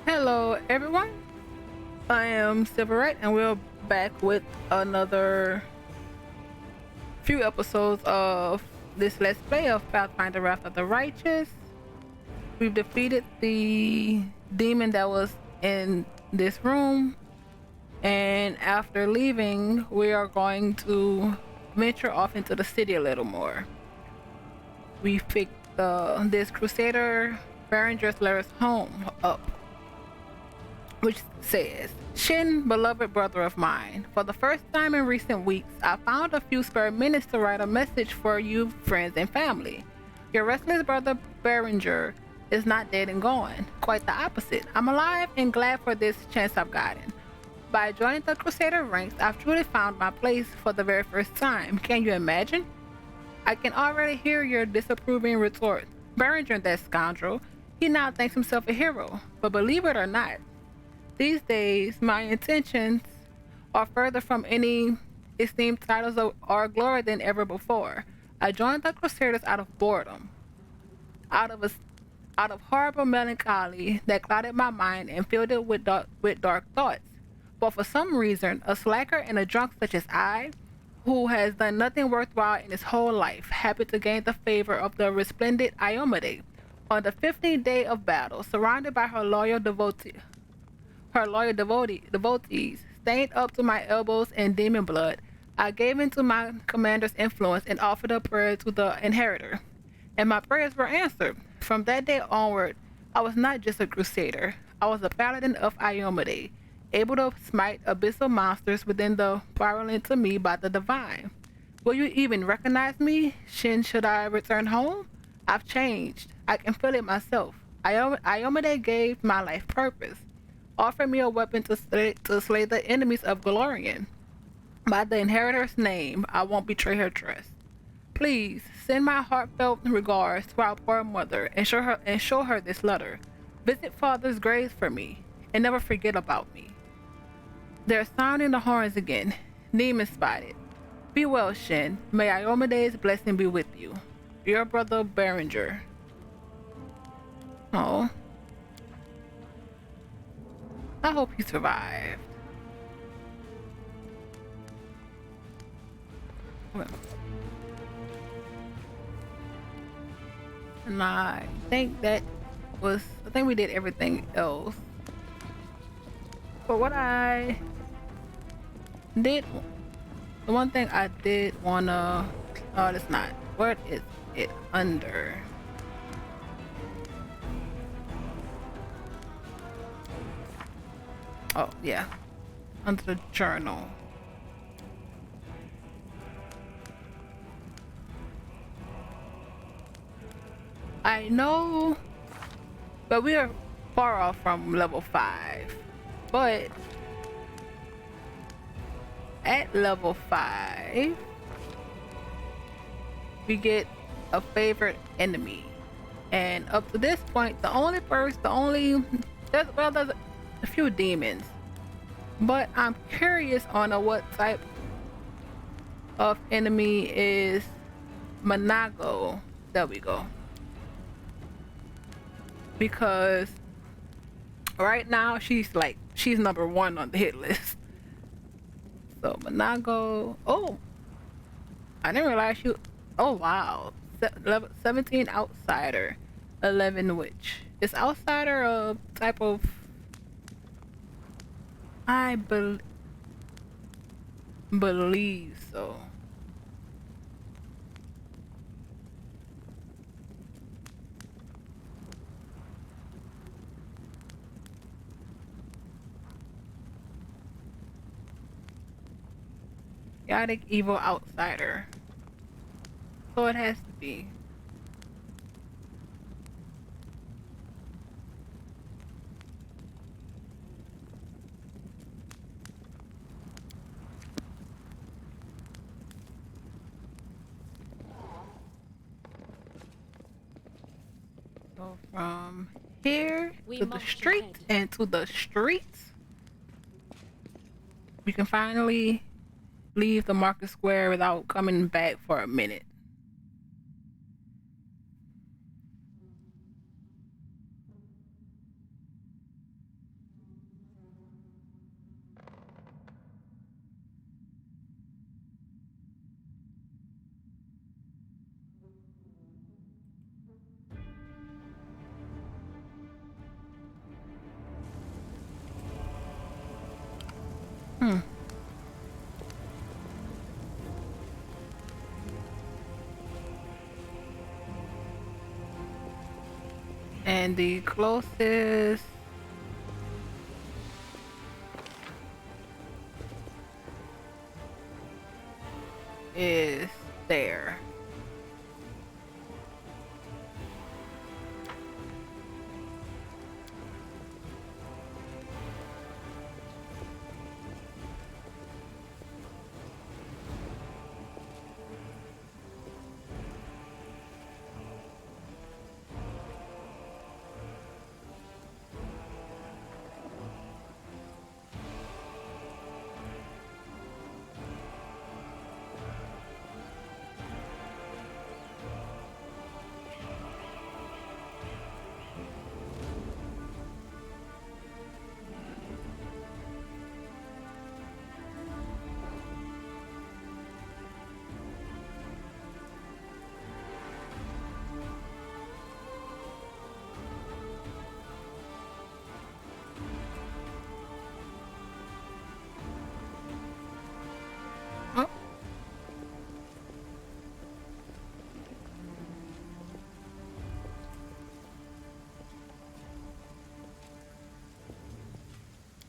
Hello, everyone. I am Silverite, and we're back with another few episodes of this Let's Play of Pathfinder Wrath of the Righteous. We've defeated the demon that was in this room, and after leaving, we are going to venture off into the city a little more. We picked this Crusader Berenger's letters home up, which says, Shin, beloved brother of mine, for the first time in recent weeks, I found a few spare minutes to write a message for you, friends and family. Your restless brother Berenger is not dead and gone. Quite the opposite. I'm alive and glad for this chance I've gotten. By joining the Crusader ranks, I've truly found my place for the very first time. Can you imagine? I can already hear your disapproving retort. Berenger, that scoundrel, he now thinks himself a hero. But believe it or not, these days, my intentions are further from any esteemed titles or glory than ever before. I joined the Crusaders out of boredom, out of horrible melancholy that clouded my mind and filled it with dark thoughts. But for some reason, a slacker and a drunk such as I, who has done nothing worthwhile in his whole life, happened to gain the favor of the resplendent Iomade on the 15th day of battle, surrounded by devotees, stained up to my elbows in demon blood. I gave in to my commander's influence and offered a prayer to the inheritor, and my prayers were answered. From that day onward, I was not just a crusader. I was a paladin of Iomade, able to smite abyssal monsters within the virulent to me by the divine. Will you even recognize me, Shin, should I return home? I've changed. I can feel it myself. Iomade gave my life purpose. Offer me a weapon to slay the enemies of Galorian. By the inheritor's name, I won't betray her trust. Please send my heartfelt regards to our poor mother and show her this letter. Visit father's graves for me and never forget about me. They're sounding the horns again. Demon spotted. Be well, Shin. May Iomade's blessing be with you. Your brother Berenger. Oh. I hope you survived. Okay. And I think we did everything else. But what I did, the one thing I did wanna, oh, it's not. What is it under? Oh, yeah. Under the journal. I know, but we are far off from level 5. But at level 5, we get a favorite enemy. And up to this point, there's a few demons, but I'm curious on what type of enemy is Manago. There we go. Because right now she's number 1 on the hit list. So Manago. Oh, I didn't realize you. Oh wow, level 17 outsider, 11 witch. Is outsider a type of? I believe so. Chaotic evil outsider. So it has to be. So from here to the street and to the streets, we can finally leave the market square without coming back for a minute. And the closest is there. Oh.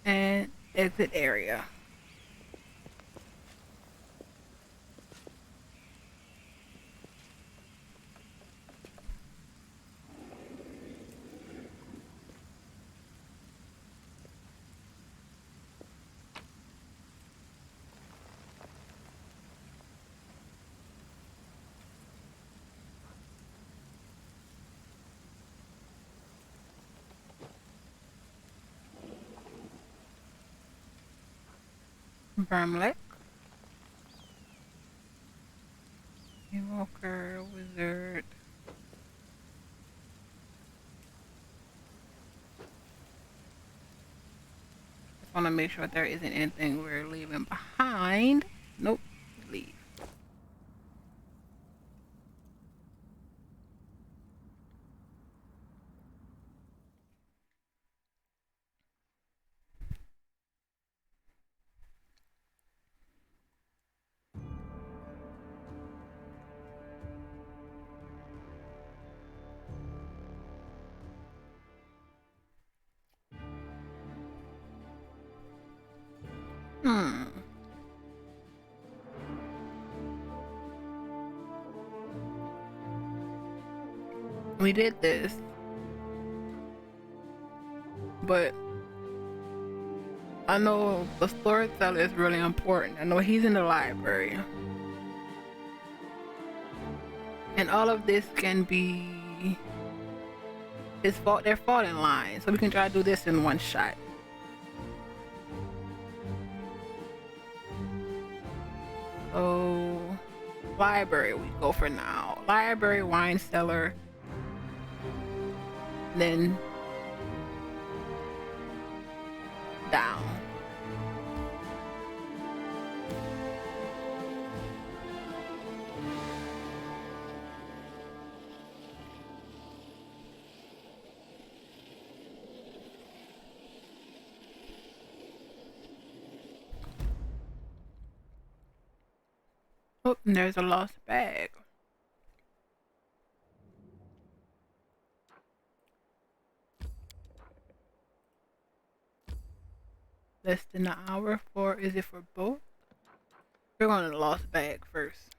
And exit area. Bramlek. Walker, wizard. Just want to make sure there isn't anything we're leaving behind. Nope. Leave. We did this, but I know the storyteller is really important. I know he's in the library, and all of this can be his fault. They're fall in line, so we can try to do this in one shot. So, library we go for now. Library, wine cellar, then down. Oh, and there's a lost bag. Less than an hour for, is it for both? We're going to the lost bag first.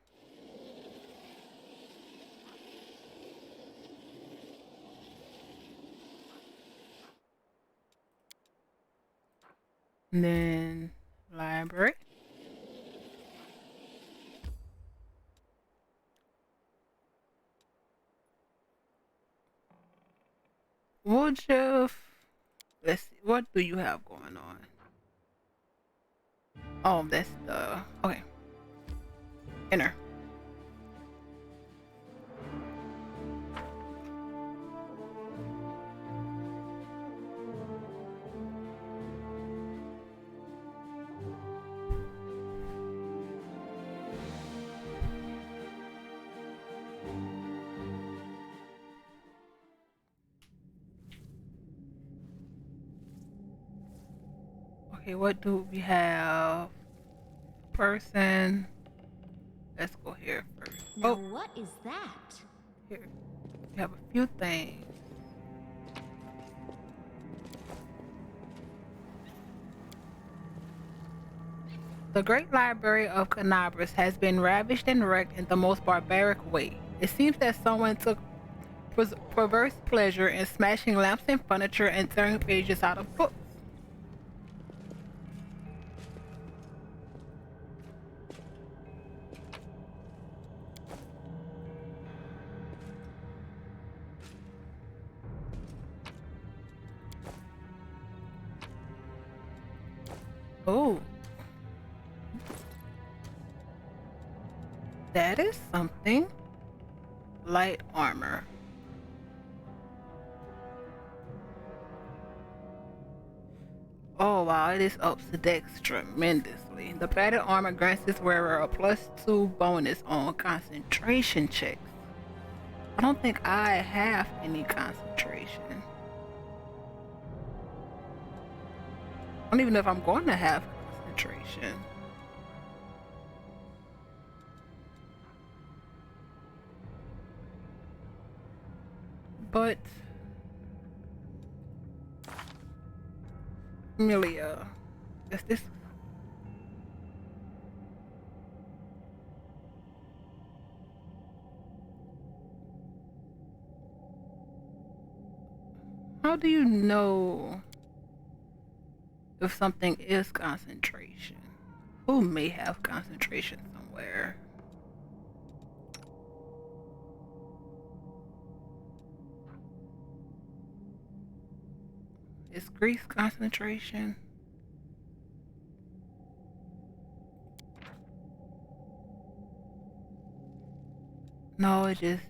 And then library. We'll just, let's see, what do you have going on? Oh, that's the, okay. Enter. Okay, what do we have? Person. Let's go here first. Now what is that? Here. We have a few things. The great library of Canabras has been ravished and wrecked in the most barbaric way. It seems that someone took perverse pleasure in smashing lamps and furniture and tearing pages out of books. Oh, that is something. Light armor. Oh wow, it is ups the dex tremendously. The padded armor grants its wearer a +2 bonus on concentration checks. I don't think I have any concentration. I don't even know if I'm going to have concentration. But Amelia, is this? How do you know if something is concentration? Who may have concentration somewhere? Is grease concentration? No, it just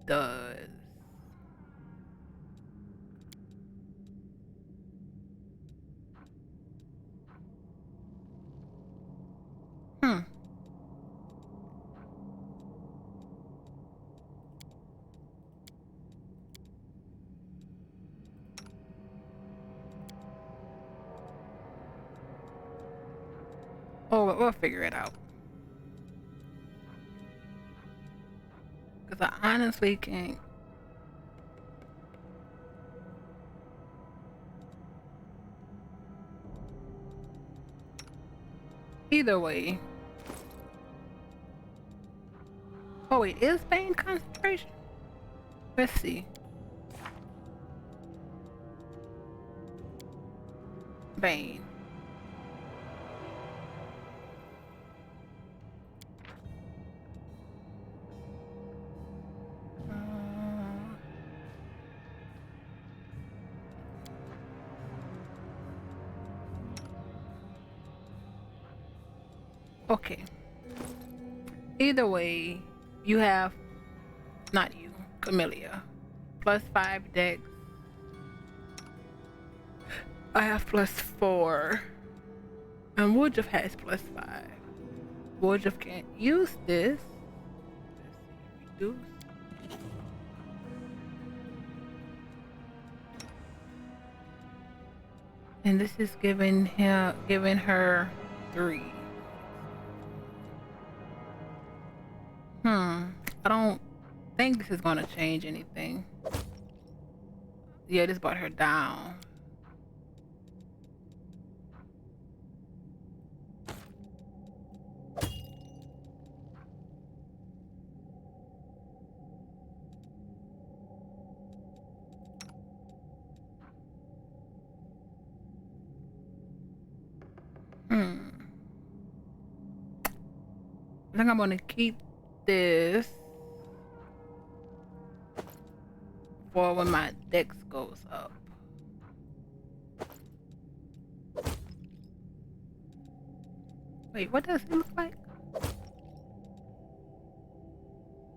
does. Hmm. Oh, we'll figure it out. Because I honestly can't. Either way. Oh, wait, is Bane concentration? Let's see. Bane. Okay. Either way, you have, not you, Camellia, +5 dex. I have +4. And Woodruff has +5. Woodruff can't use this. Let's see, reduce. And this is giving her 3. I don't think this is gonna change anything. Yeah, this brought her down. I think I'm gonna keep this for when my dex goes up. Wait, what does it look like?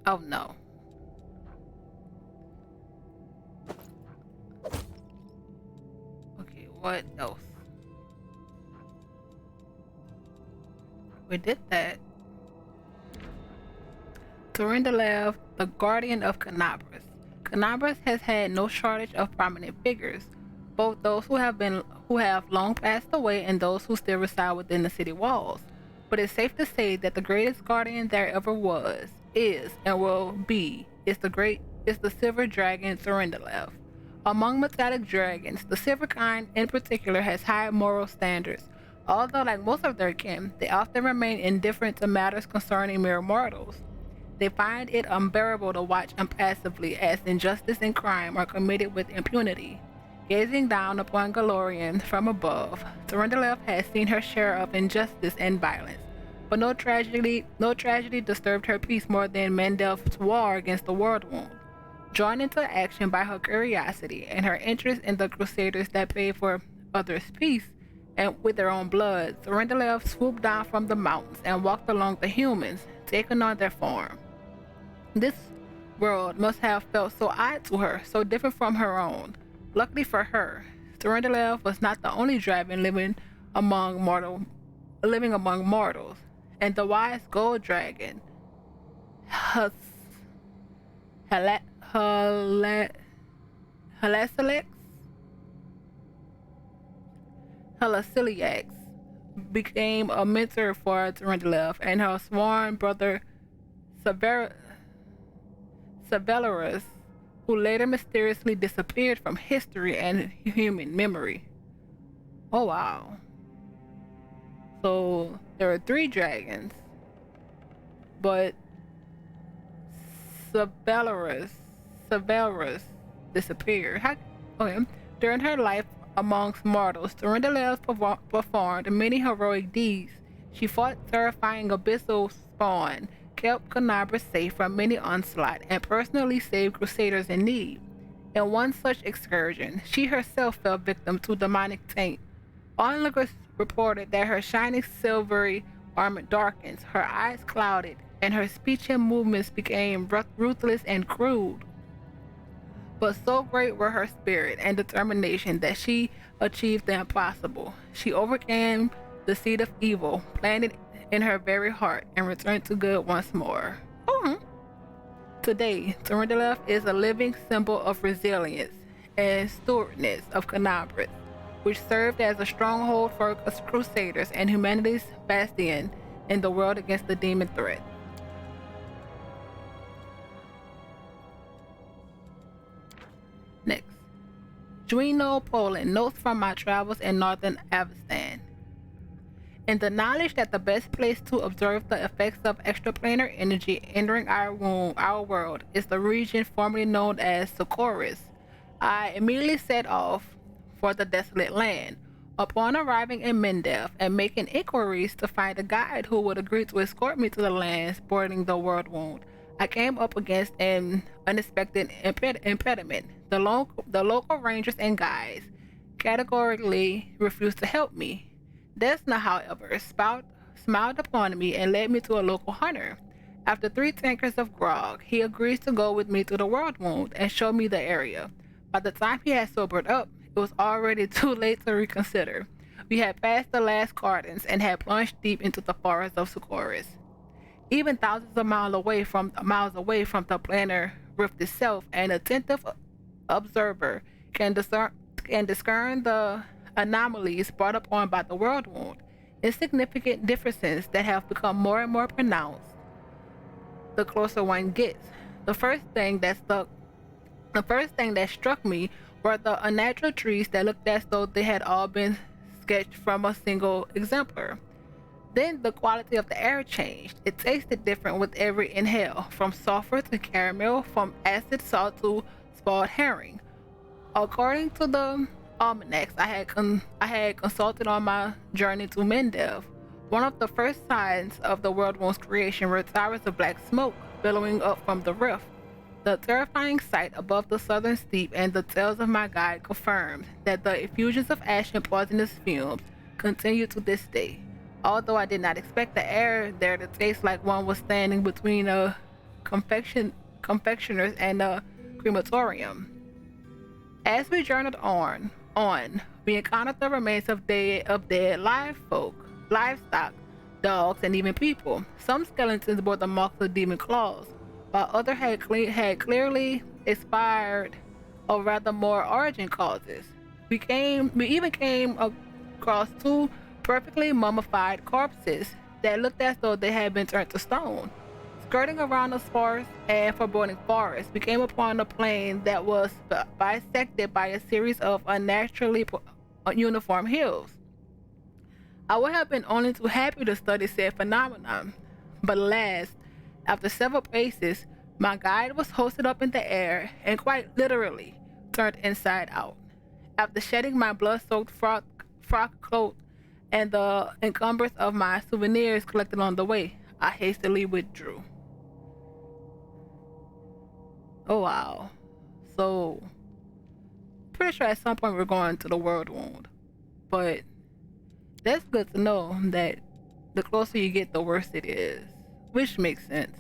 Oh no. Okay, what else? We did that. Thorindalev, the guardian of Canabras. Canabras has had no shortage of prominent figures, both those who have long passed away and those who still reside within the city walls. But it's safe to say that the greatest guardian there ever was, is, and will be is the silver dragon Thorindalev. Among metallic dragons, the silver kind in particular has high moral standards, Although, like most of their kin, they often remain indifferent to matters concerning mere mortals. They find it unbearable to watch impassively as injustice and crime are committed with impunity. Gazing down upon Galorian from above, Thorindlev has seen her share of injustice and violence, but no tragedy disturbed her peace more than Mendel's war against the world wound. Drawn into action by her curiosity and her interest in the crusaders that paid for others' peace and with their own blood, Thorindlev swooped down from the mountains and walked along the humans, taking on their form. This world must have felt so odd to her, so different from her own. Luckily for her, Thorindlev was not the only dragon living among mortals, and the wise gold dragon, Hus- Hala- Hala- Halasiliax, Halasiliax became a mentor for Thorindlev and her sworn brother Sever- Severus, who later mysteriously disappeared from history and human memory. Oh wow. So there are three dragons, but Severus Severus disappeared. Okay. During her life amongst mortals, Thorindlev performed many heroic deeds. She fought terrifying abyssal spawn, kept Canabra safe from many onslaught, and personally saved crusaders in need. In one such excursion, she herself fell victim to demonic taint. Onlookers reported that her shining silvery armor darkened, her eyes clouded, and her speech and movements became ruthless and crude. But so great were her spirit and determination that she achieved the impossible. She overcame the seed of evil planted in her very heart and returned to good once more. Today, Thorindlev is a living symbol of resilience and stewardness of Canabris, which served as a stronghold for crusaders and humanity's bastion in the world against the demon threat. Next, Juino, Poland, notes from my travels in northern Avestan. In the knowledge that the best place to observe the effects of extraplanar energy entering our world is the region formerly known as Socorus, I immediately set off for the desolate land. Upon arriving in Mendev and making inquiries to find a guide who would agree to escort me to the lands bordering the world wound, I came up against an unexpected impediment. The local rangers and guides categorically refused to help me. Desna, however, smiled upon me and led me to a local hunter. After 3 tankers of grog, he agrees to go with me to the world wound and show me the area. By the time he had sobered up, it was already too late to reconsider. We had passed the last gardens and had plunged deep into the forest of Socorus. Even thousands of miles away from the planar rift itself, an attentive observer can discern the anomalies brought upon by the world wound, insignificant differences that have become more and more pronounced the closer one gets. The first thing that struck me were the unnatural trees that looked as though they had all been sketched from a single exemplar. Then the quality of the air changed. It tasted different with every inhale, from sulfur to caramel, from acid salt to spoiled herring. According to the almanacs I had consulted on my journey to Mendev, one of the first signs of the world wound's creation were towers of black smoke billowing up from the rift. The terrifying sight above the southern steep and the tales of my guide confirmed that the effusions of ash and poisonous fumes continue to this day, although I did not expect the air there to taste like one was standing between a confectioner's and a crematorium. As we journeyed on, we encountered the remains of dead livestock, dogs, and even people. Some skeletons bore the marks of demon claws, while others had clearly expired of rather more origin causes. We even came across 2 perfectly mummified corpses that looked as though they had been turned to stone. Skirting around a sparse and foreboding forest, we came upon a plain that was bisected by a series of unnaturally uniform hills. I would have been only too happy to study said phenomenon, but alas, after several paces, my guide was hoisted up in the air and quite literally turned inside out. After shedding my blood-soaked frock coat and the encumbrance of my souvenirs collected on the way, I hastily withdrew. Oh wow. So, pretty sure at some point we're going to the world wound. But that's good to know that the closer you get, the worse it is. Which makes sense.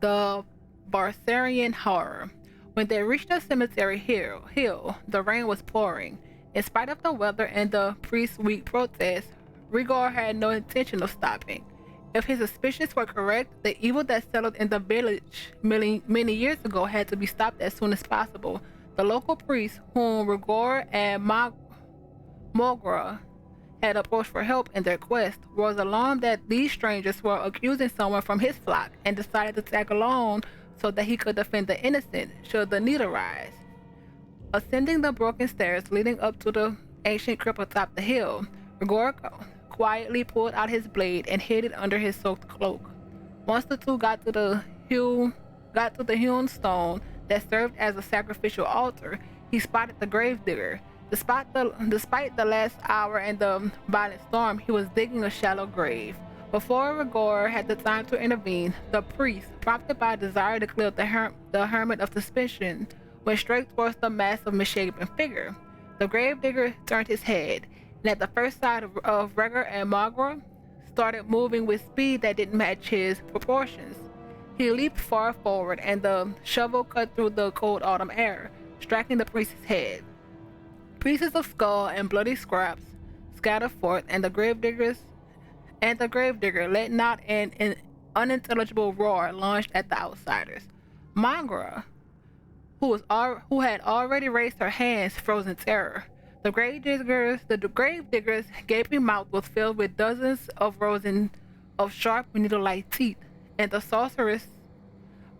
The Barbarian horror. When they reached the cemetery hill, the rain was pouring. In spite of the weather and the priest's weak protest, Rigor had no intention of stopping. If his suspicions were correct, the evil that settled in the village many years ago had to be stopped as soon as possible. The local priest, whom Rigor and Mogra had approached for help in their quest, was alarmed that these strangers were accusing someone from his flock and decided to tag along so that he could defend the innocent should the need arise. Ascending the broken stairs leading up to the ancient crypt atop the hill, Rigor quietly pulled out his blade and hid it under his soaked cloak. Once the two got to the hewn stone that served as a sacrificial altar, he spotted the gravedigger. Despite the last hour and the violent storm, he was digging a shallow grave. Before Rigor had the time to intervene, the priest, prompted by a desire to clear the hermit of suspicion, went straight towards the massive misshapen figure. The gravedigger turned his head, and at the first sight of Regor and Margra, started moving with speed that didn't match his proportions. He leaped far forward, and the shovel cut through the cold autumn air, striking the priest's head. Pieces of skull and bloody scraps scattered forth, and the gravedigger, letting out an unintelligible roar, lunged at the outsiders. Mangra, who had already raised her hands, froze in terror. The gravedigger's gaping mouth was filled with dozens of rows of sharp needle-like teeth, and the sorceress'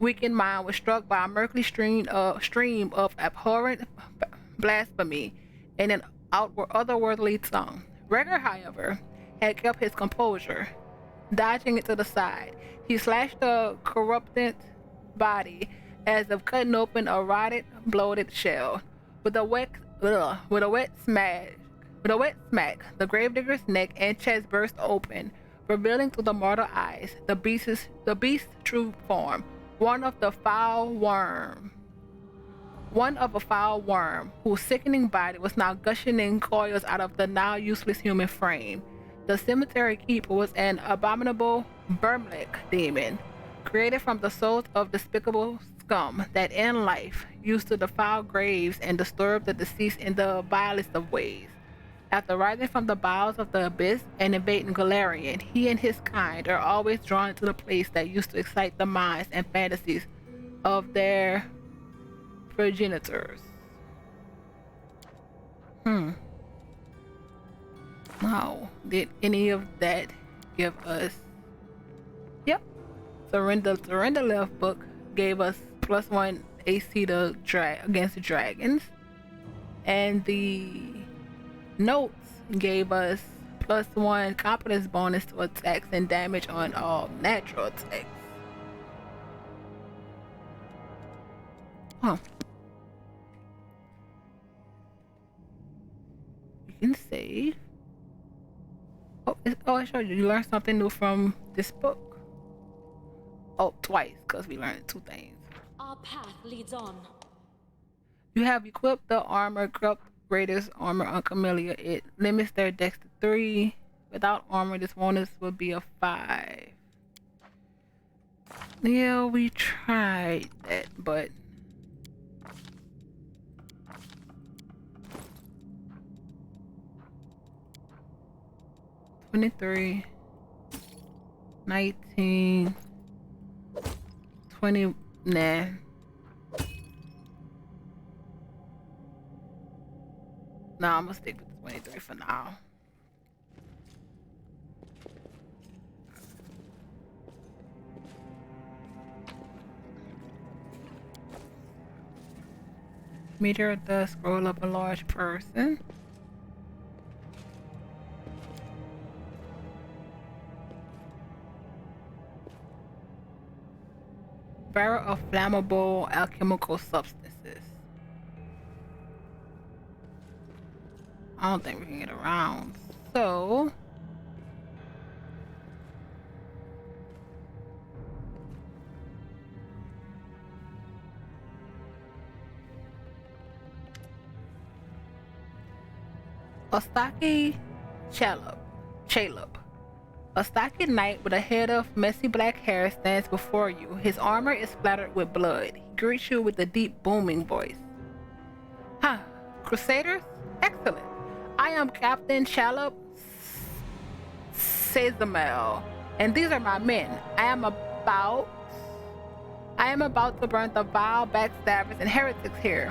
weakened mind was struck by a murky stream of abhorrent blasphemy in an otherworldly tongue. Regor, however, had kept his composure. Dodging it to the side, he slashed the corrupted body as if cutting open a rotted, bloated shell. With a wet smack, the gravedigger's neck and chest burst open, revealing to the mortal eyes the beast's true form, one of a foul worm whose sickening body was now gushing in coils out of the now useless human frame. The cemetery keeper was an abominable Burmlik demon, created from the souls of despicable scum that in life used to defile graves and disturb the deceased in the vilest of ways. After rising from the bowels of the abyss and invading Galarian, he and his kind are always drawn to the place that used to excite the minds and fantasies of their progenitors. Wow, did any of that give us? Yep. Surrender Left book gave us +1 AC to against the dragons, and the notes gave us +1 competence bonus to attacks and damage on all natural attacks. Huh. You can save. I showed you. You learned something new from this book. Oh, twice, because we learned 2 things. Our path leads on. You have equipped the armor corrupt Raiders armor on Camellia. It limits their dex to 3. Without armor, this bonus would be a 5. Yeah, we tried that, but 23, 19, 20, nah. Nah, I'm gonna stick with 23 for now. Meteor does scroll up a large person. barrel of flammable alchemical substances. I don't think we can get around. So Ostaki Chalub. A stocky knight with a head of messy black hair stands before you. His armor is splattered with blood. He greets you with a deep, booming voice. Huh, Crusaders? Excellent. I am Captain Chalub Sezamel, and these are my men. I am about to burn the vile backstabbers and heretics here.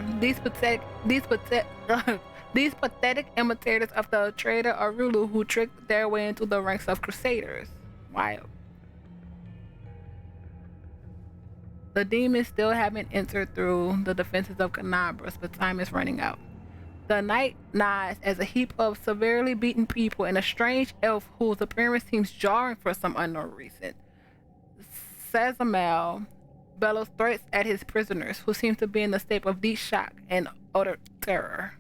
These pathetic imitators of the traitor Arulu who tricked their way into the ranks of Crusaders. Wild. The demons still haven't entered through the defenses of Canabras, but time is running out. The knight nods as a heap of severely beaten people and a strange elf whose appearance seems jarring for some unknown reason. Sazamel bellows threats at his prisoners, who seem to be in a state of deep shock and utter terror.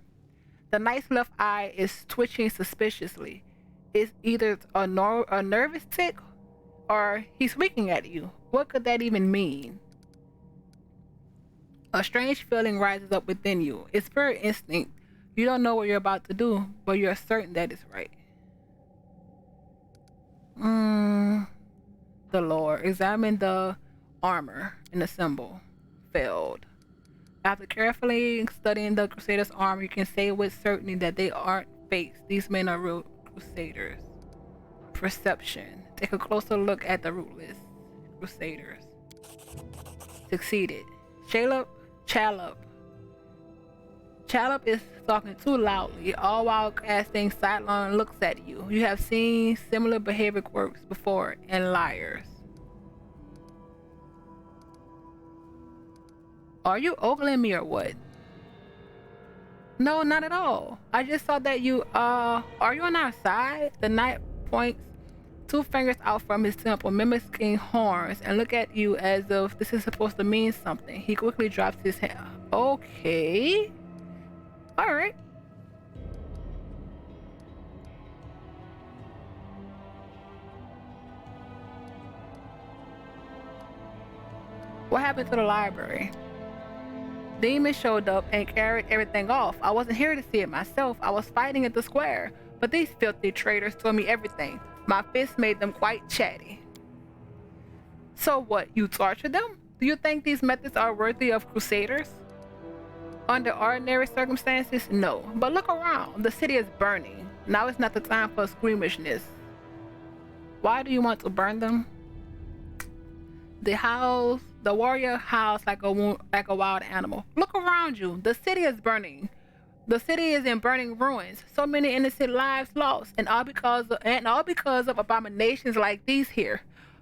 The knight's left eye is twitching suspiciously. It's either a nervous tick or he's winking at you. What could that even mean? A strange feeling rises up within you. It's pure instinct. You don't know what you're about to do, but you're certain that it's right. The lore. Examine the armor and the symbol. Failed. After carefully studying the Crusaders' armor, you can say with certainty that they aren't fakes. These men are real Crusaders. Perception. Take a closer look at the rootless Crusaders. Succeeded. Chalub is talking too loudly, all while casting sidelong looks at you. You have seen similar behavior quirks before in liars. Are you ogling me or what? No, not at all. I just saw that you, are you on our side? The knight points two fingers out from his temple, mimicking horns, and look at you as if this is supposed to mean something. He quickly drops his hand. Okay. Alright. What happened to the library? Demons showed up and carried everything off. I wasn't here to see it myself. I was fighting at the square. But these filthy traitors told me everything. My fists made them quite chatty. So what, you tortured them? Do you think these methods are worthy of Crusaders? Under ordinary circumstances, no. But look around. The city is burning. Now is not the time for squeamishness. Why do you want to burn them? The warrior howls like a wild animal. Look around you. The city is burning. The city is in burning ruins. So many innocent lives lost, and all because of abominations like these here.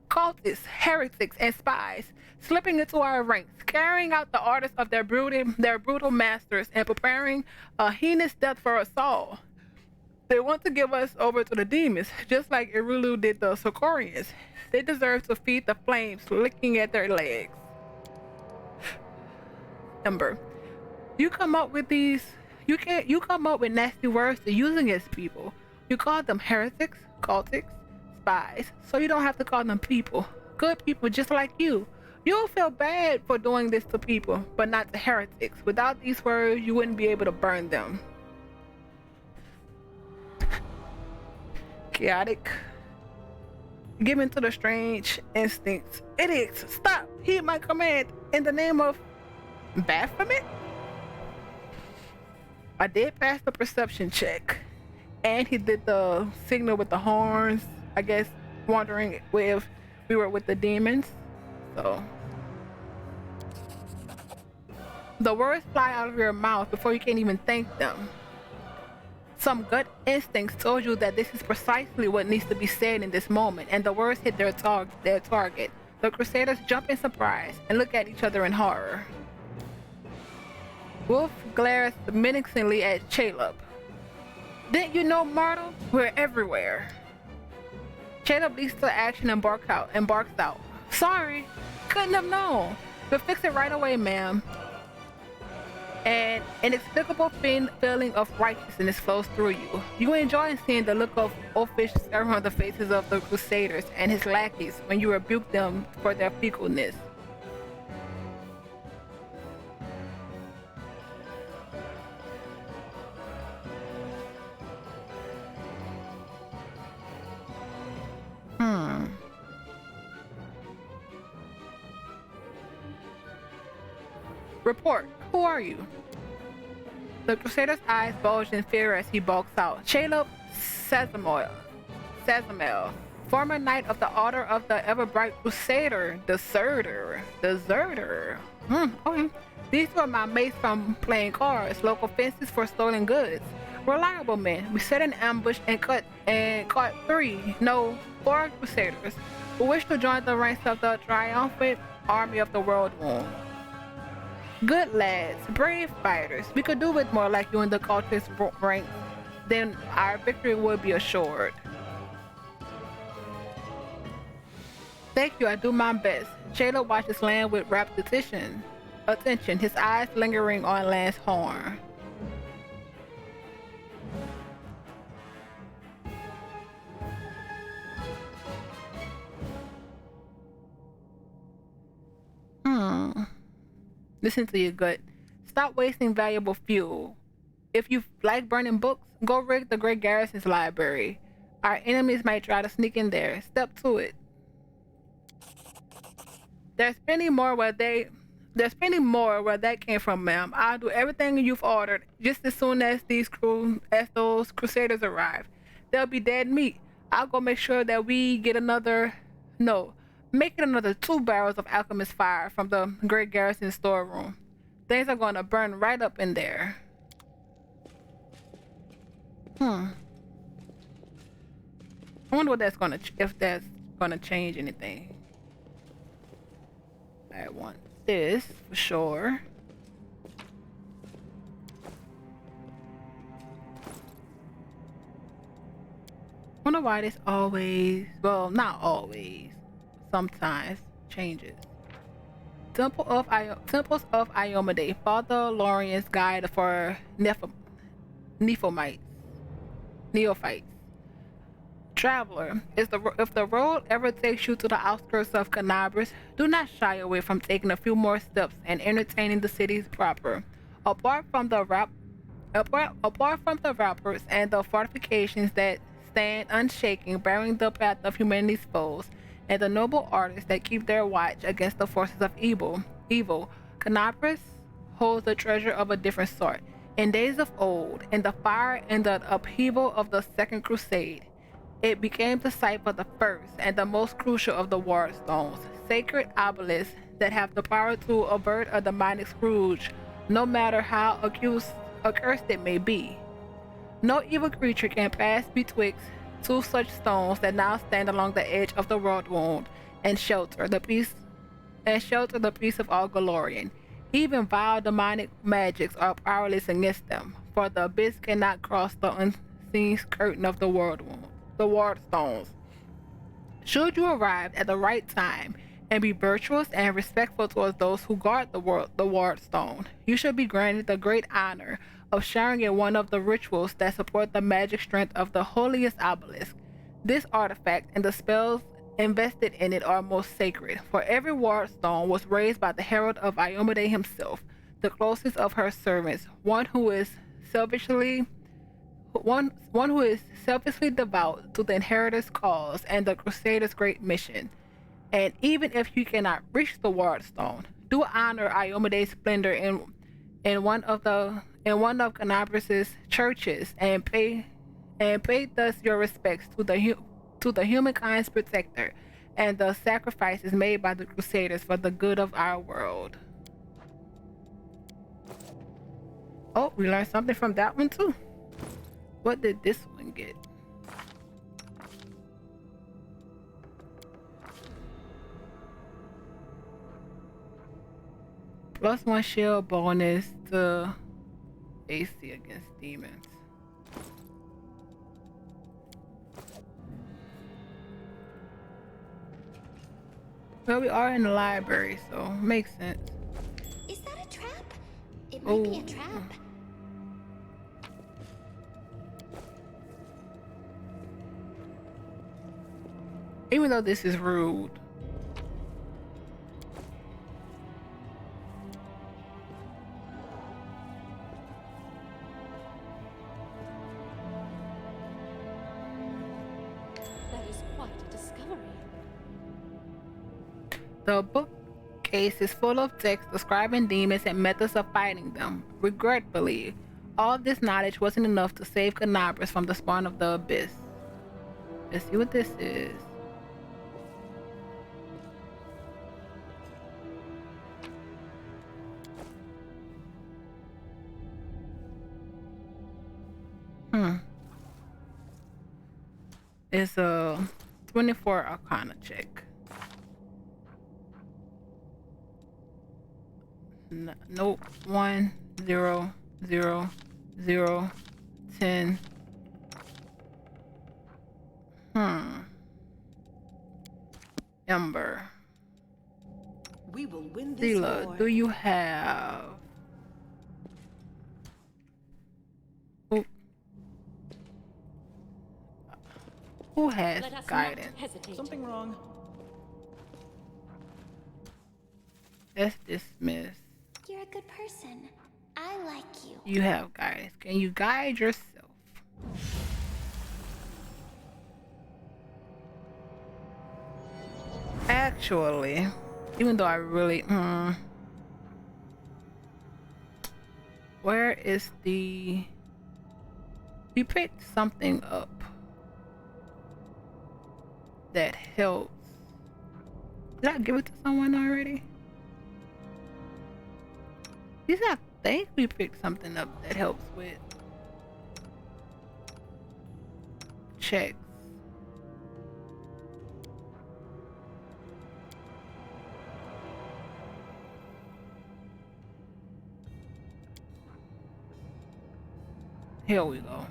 Cultists, heretics, and spies slipping into our ranks, carrying out the orders of their brutal masters, and preparing a heinous death for us all. They want to give us over to the demons, just like Irulu did the Sokorians. They deserve to feed the flames, licking at their legs. Ember, you come up with nasty words to use against people. You call them heretics, cultists, spies, so you don't have to call them people. Good people just like you. You'll feel bad for doing this to people, but not to heretics. Without these words, you wouldn't be able to burn them. Chaotic. Given to the strange instincts. Idiots, stop! Heed my command in the name of Baphomet? I did pass the perception check, and he did the signal with the horns, I guess, wondering if we were with the demons. So the words fly out of your mouth before you can even think them. Some gut instincts told you that this is precisely what needs to be said in this moment, and the words hit their target. The Crusaders jump in surprise and look at each other in horror. Wolf glares menacingly at Caleb. Didn't you know, mortal? We're everywhere. Caleb leaps to action and barks out. Sorry, couldn't have known. We'll fix it right away, ma'am. An inexplicable feeling of righteousness flows through you. You enjoy seeing the look of oafish terror on the faces of the Crusaders and his lackeys when you rebuke them for their fecalness. Report. Who are you? The Crusader's eyes bulge in fear as he bulks out. Caleb Sazamel, former knight of the Order of the Ever-Bright Crusader, deserter. Okay. These were my mates from playing cards, local fences for stolen goods. Reliable men. We set an ambush and caught 4 Crusaders who wish to join the ranks of the triumphant army of the World Wound. Good lads, brave fighters. We could do with more like you in the cultist ranks, then our victory would be assured. Thank you, I do my best. Shayla watches Land with rapt attention, his eyes lingering on Land's horn. Listen to your gut. Stop wasting valuable fuel. If you like burning books, go rig the Great Garrison's library. Our enemies might try to sneak in there. Step to it. There's plenty more where that came from, ma'am. I'll do everything you've ordered just as soon as those Crusaders arrive. They'll be dead meat. I'll go make sure that we get make it another 2 barrels of alchemist fire from the Great Garrison storeroom. Things are gonna burn right up in there. I wonder what if that's gonna change anything. I want this for sure. Wonder why this always, well, not always, sometimes changes. Temples of Iomade, Father Lorian's guide for neophytes. Traveler, if the road ever takes you to the outskirts of Canabras, do not shy away from taking a few more steps and entertaining the cities proper. Apart from the ramparts and the fortifications that stand unshaken, bearing the path of humanity's foes, and the noble artists that keep their watch against the forces of evil, Canabras holds a treasure of a different sort. In days of old, in the fire and the upheaval of the Second Crusade, it became the site for the first and the most crucial of the ward stones, sacred obelisks that have the power to avert a demonic scourge, no matter how accursed it may be. No evil creature can pass betwixt 2 such stones that now stand along the edge of the world wound and shelter the peace of all Galorian. Even vile demonic magics are powerless against them, for the abyss cannot cross the unseen curtain of the ward stones. Should you arrive at the right time and be virtuous and respectful towards those who guard the ward stone, you should be granted the great honor of sharing in one of the rituals that support the magic strength of the holiest obelisk. This artifact and the spells invested in it are most sacred, for every ward stone was raised by the herald of Iomade himself, the closest of her servants, one who is selfishly devout to the inheritor's cause and the Crusaders' great mission. And even if you cannot reach the ward stone, do honor Iomade's splendor in one of Canabras's churches and pay thus your respects to the humankind's protector and the sacrifices made by the Crusaders for the good of our world. Oh, we learned something from that one too. What did this one get? +1 shield bonus to AC against demons. Well, we are in the library, so makes sense. Is that a trap? It might be a trap. Even though this is rude. That is quite a discovery. The bookcase is full of texts describing demons and methods of fighting them. Regretfully, all of this knowledge wasn't enough to save Canabras from the spawn of the abyss. Let's see what this is. It's a 24 Arcana check. Nope. 1 0 0 0 10. Ember. We will win this Zila, war. do you have? Oh. Who has Let us guidance? not hesitate. Something wrong? That's dismissed. You're a good person. I like you. You have guidance. Can you guide yourself? Actually, even though I really, where is the? We picked something up that helps. Did I give it to someone already? Yes, I think we picked something up that helps with checks. Here we go.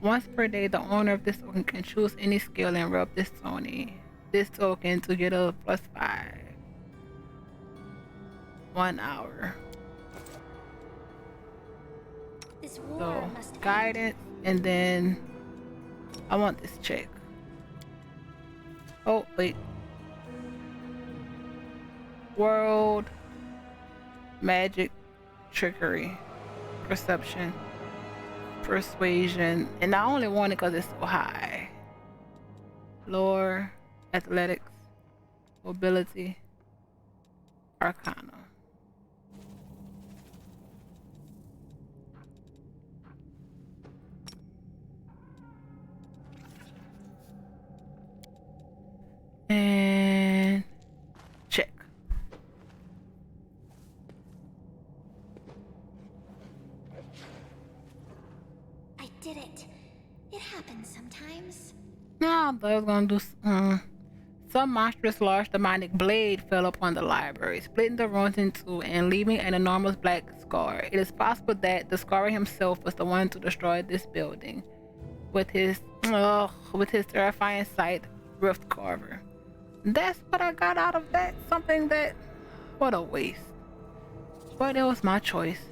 Once per day, the owner of this token can choose any skill and rub this token to get a +5. 1 hour. This war So must end. guidance, and then I want this check. Oh wait. World, magic, trickery, perception, persuasion, and I only want it because it's so high. Lore, athletics, mobility, arcana. And check. I did it. It happens sometimes. Nah, I thought I was gonna do some monstrous large demonic blade fell upon the library, splitting the ruins in two and leaving an enormous black scar. It is possible that the Scar himself was the one to destroy this building with his terrifying sight, Rift Carver. That's what I got out of that. Something that, what a waste. But it was my choice.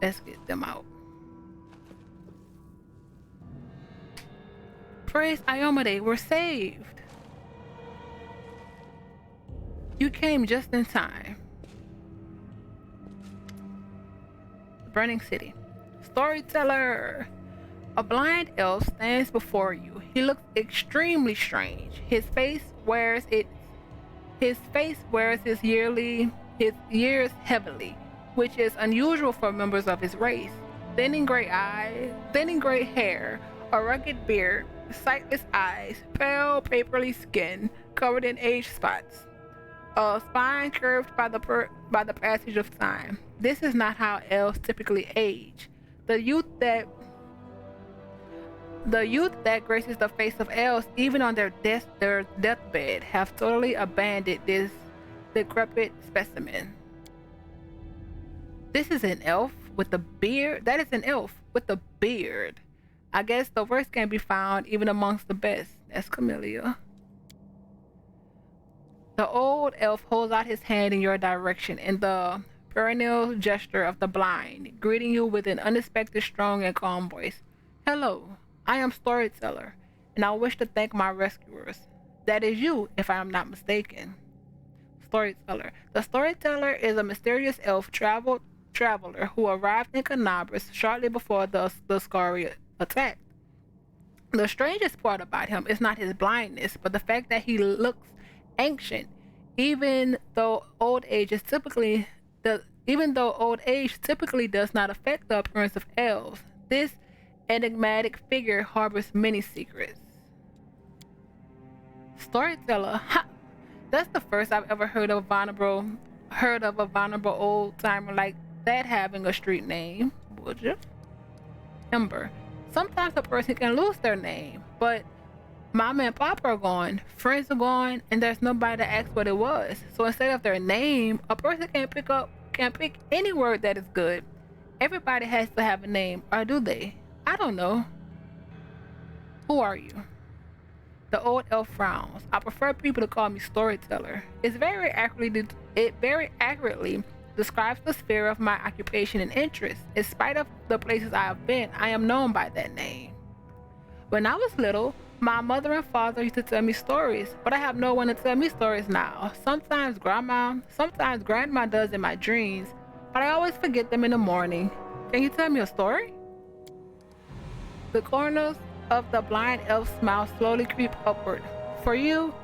Let's get them out. Praise Iomade, we're saved. You came just in time. Burning City. Storyteller. A blind elf stands before you. He looks extremely strange. His face wears his years heavily, which is unusual for members of his race. Thinning gray eyes, thinning gray hair, a rugged beard, sightless eyes, pale papery skin covered in age spots, a spine curved by the passage of time. This is not how elves typically age. The youth that graces the face of elves, even on their deathbed, have totally abandoned this decrepit specimen. This is an elf with a beard. That is an elf with a beard. I guess the worst can be found even amongst the best. That's Camellia. The old elf holds out his hand in your direction in the perennial gesture of the blind, greeting you with an unexpected, strong, and calm voice. Hello, I am Storyteller, and I wish to thank my rescuers. That is you, if I am not mistaken. Storyteller. The Storyteller is a mysterious elf traveler who arrived in Canabras shortly before the Scari attack. The strangest part about him is not his blindness, but the fact that he looks ancient, even though old age typically does not affect the appearance of elves. This enigmatic figure harbors many secrets. Storyteller, ha! That's the first I've ever heard of a vulnerable old timer like that having a street name. Would you? Ember. Sometimes a person can lose their name, but Mama and Papa are gone, friends are gone, and there's nobody to ask what it was. So instead of their name, a person can pick any word that is good. Everybody has to have a name, or do they? I don't know. Who are you? The old elf frowns. I prefer people to call me Storyteller. It very accurately describes the sphere of my occupation and interest. In spite of the places I have been, I am known by that name. When I was little, my mother and father used to tell me stories, but I have no one to tell me stories now. Sometimes grandma does in my dreams, but I always forget them in the morning. Can you tell me a story? The corners of the blind elf's mouth slowly creep upward. For you,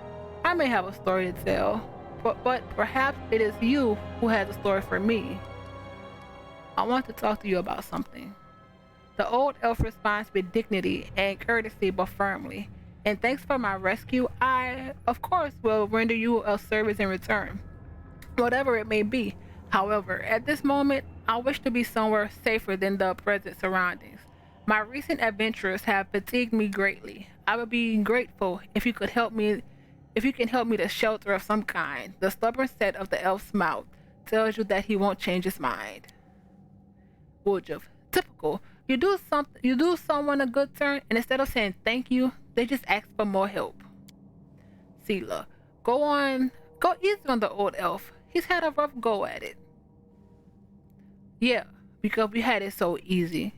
I may have a story to tell, but perhaps it is you who has a story for me. I want to talk to you about something. The old elf responds with dignity and courtesy, but firmly. And thanks for my rescue, I, of course, will render you a service in return, whatever it may be. However, at this moment, I wish to be somewhere safer than the present surroundings. My recent adventures have fatigued me greatly. I would be grateful if you can help me to shelter of some kind. The stubborn set of the elf's mouth tells you that he won't change his mind. Woodruff. Typical. You do someone a good turn, and instead of saying thank you, they just ask for more help. Sela. Go easy on the old elf. He's had a rough go at it. Yeah, because we had it so easy.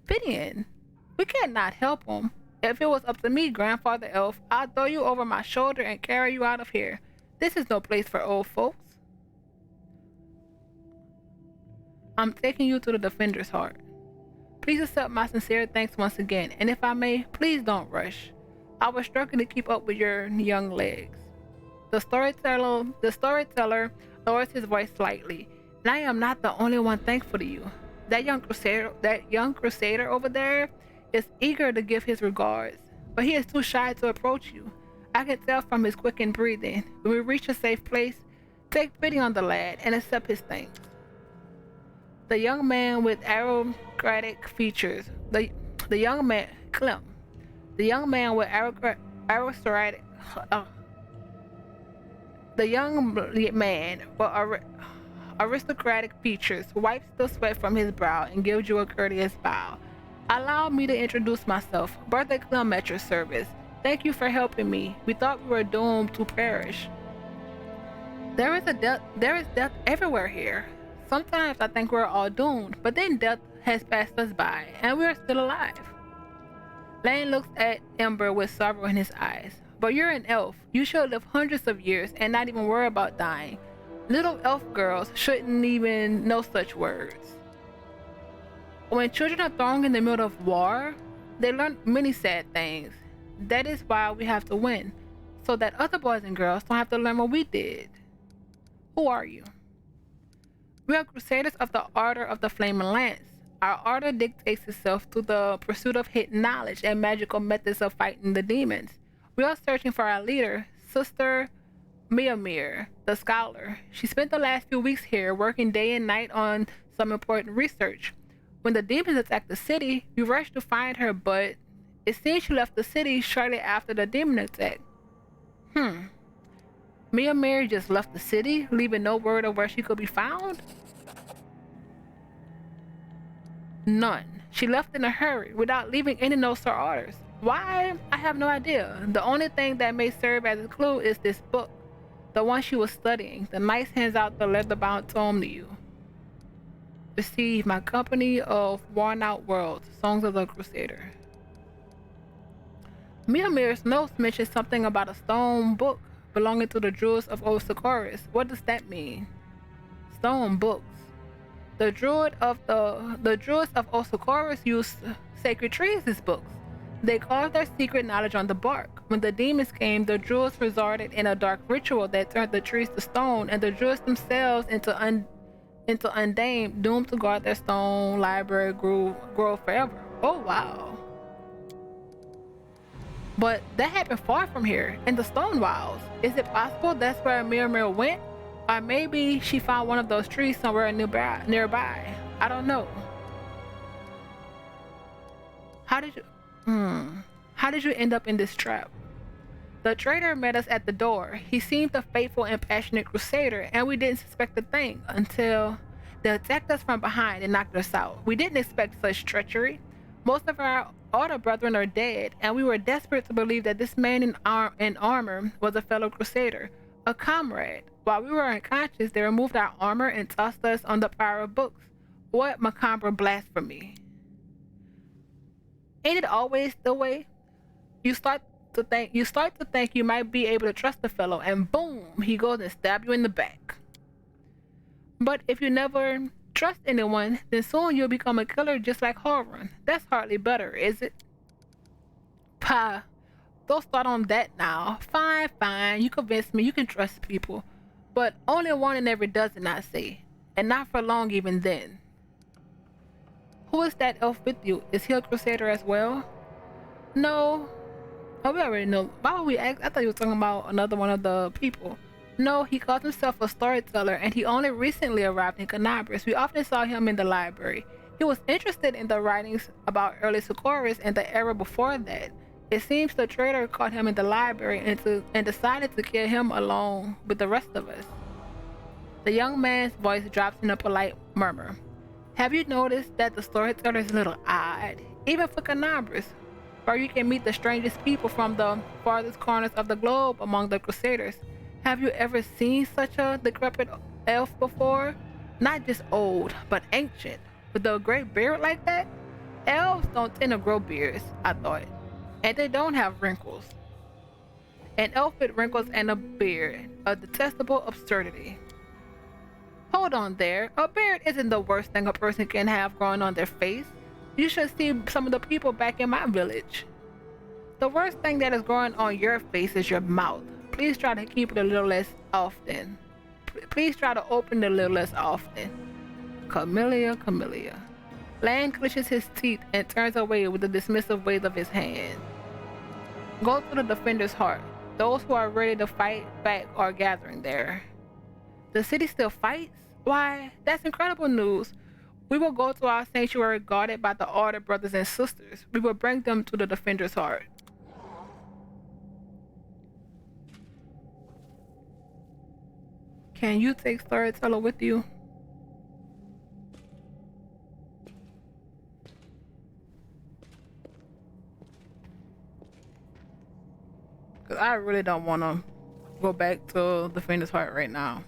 Finian. We can't not help him. If it was up to me, Grandfather Elf, I'd throw you over my shoulder and carry you out of here. This is no place for old folks. I'm taking you to the Defender's Heart. Please accept my sincere thanks once again, and if I may, please don't rush. I was struggling to keep up with your young legs. The storyteller lowers his voice slightly, and I am not the only one thankful to you. That young crusader over there is eager to give his regards, but he is too shy to approach you. I can tell from his quickened breathing. When we reach a safe place, take pity on the lad and accept his thanks. The young man with aristocratic features. The young man with aristocratic features wipes the sweat from his brow and gives you a courteous bow. Allow me to introduce myself. Brother Clem at your service. Thank you for helping me. We thought we were doomed to perish. There is death everywhere here. Sometimes I think we're all doomed, but then death has passed us by, and we're still alive. Lane looks at Ember with sorrow in his eyes. But you're an elf. You should live hundreds of years and not even worry about dying. Little elf girls shouldn't even know such words. When children are thrown in the middle of war, they learn many sad things. That is why we have to win, so that other boys and girls don't have to learn what we did. Who are you? We are Crusaders of the Order of the Flaming Lance. Our order dictates itself to the pursuit of hidden knowledge and magical methods of fighting the demons. We are searching for our leader, Sister Miamir, the scholar. She spent the last few weeks here working day and night on some important research. When the demons attacked the city, we rushed to find her, but it seems she left the city shortly after the demon attack. Miamir just left the city, leaving no word of where she could be found? None. She left in a hurry without leaving any notes or orders. Why? I have no idea. The only thing that may serve as a clue is this book, the one she was studying. The knight hands out the leather-bound tome to you. Receive my company of worn-out worlds, Songs of the Crusader. Miamir's notes mention something about a stone book belonging to the Druids of Osicorus. What does that mean? Stone books. The Druids of Osicorus used sacred trees as books. They carved their secret knowledge on the bark. When the demons came, the Druids resorted in a dark ritual that turned the trees to stone, and the Druids themselves into undamed, doomed to guard their stone library grow forever. Oh wow. But that happened far from here, in the stone wilds. Is it possible that's where Miramir went? Or maybe she found one of those trees somewhere nearby. I don't know. How did you end up in this trap? The traitor met us at the door. He seemed a faithful and passionate crusader, and we didn't suspect a thing until they attacked us from behind and knocked us out. We didn't expect such treachery. Most of our older brethren are dead, and we were desperate to believe that this man in armor was a fellow crusader, a comrade. While we were unconscious, they removed our armor and tossed us on the pyre of books. What macabre blasphemy. Ain't it always the way? You start to think you might be able to trust the fellow, and boom, he goes and stabs you in the back. But if you never trust anyone, then soon you'll become a killer just like Horan. That's hardly better, is it? Pah, don't start on that now. Fine, you convinced me you can trust people. But only one in every dozen, I say. And not for long even then. Who is that elf with you? Is he a crusader as well? No. Oh, we already know. Why would we ask? I thought you were talking about another one of the people. No, he calls himself a storyteller, and he only recently arrived in Canabris. We often saw him in the library. He was interested in the writings about early Socorus and the era before that. It seems the traitor caught him in the library and decided to kill him along with the rest of us. The young man's voice drops in a polite murmur. Have you noticed that the storyteller is a little odd, even for Canabris, where you can meet the strangest people from the farthest corners of the globe among the Crusaders? Have you ever seen such a decrepit elf before? Not just old, but ancient, with a great beard like that? Elves don't tend to grow beards, I thought, and they don't have wrinkles. An elf with wrinkles and a beard, a detestable absurdity. Hold on there, a beard isn't the worst thing a person can have growing on their face. You should see some of the people back in my village. The worst thing that is growing on your face is your mouth. Please try to keep it a little less often. Please try to open it a little less often. Camellia. Lan clenches his teeth and turns away with a dismissive wave of his hand. Go to the Defender's Heart. Those who are ready to fight back are gathering there. The city still fights? Why, that's incredible news. We will go to our sanctuary guarded by the Order brothers and sisters. We will bring them to the Defender's Heart. Can you take Storyteller with you? Cause I really don't want to go back to Defender's Heart right now.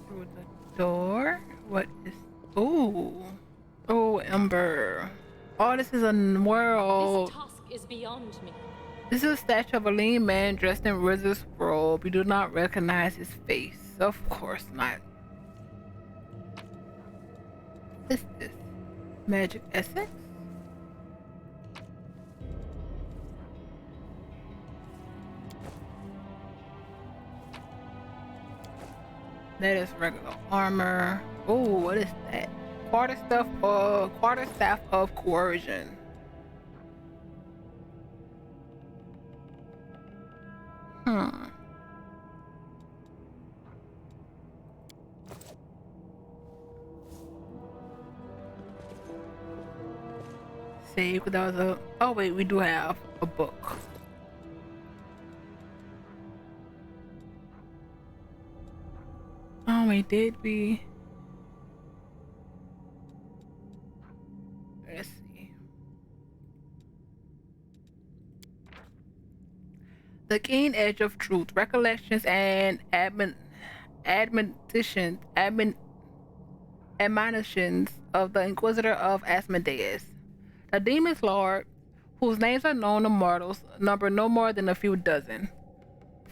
Through the door. What is? Oh, Ember. Oh, this is a world. This task is beyond me. This is a statue of a lean man dressed in wizard's robe. You do not recognize his face. Of course not. What is this? Magic essence? That is regular armor. Oh, what is that? Quarterstaff of coercion. Save, that was a. Oh wait, we do have a book. Oh wait, did we? Let's see. The keen edge of truth, recollections, and admonitions, admonitions of the Inquisitor of Asmodeus. The Demon's Lord, whose names are known to mortals, number no more than a few dozen.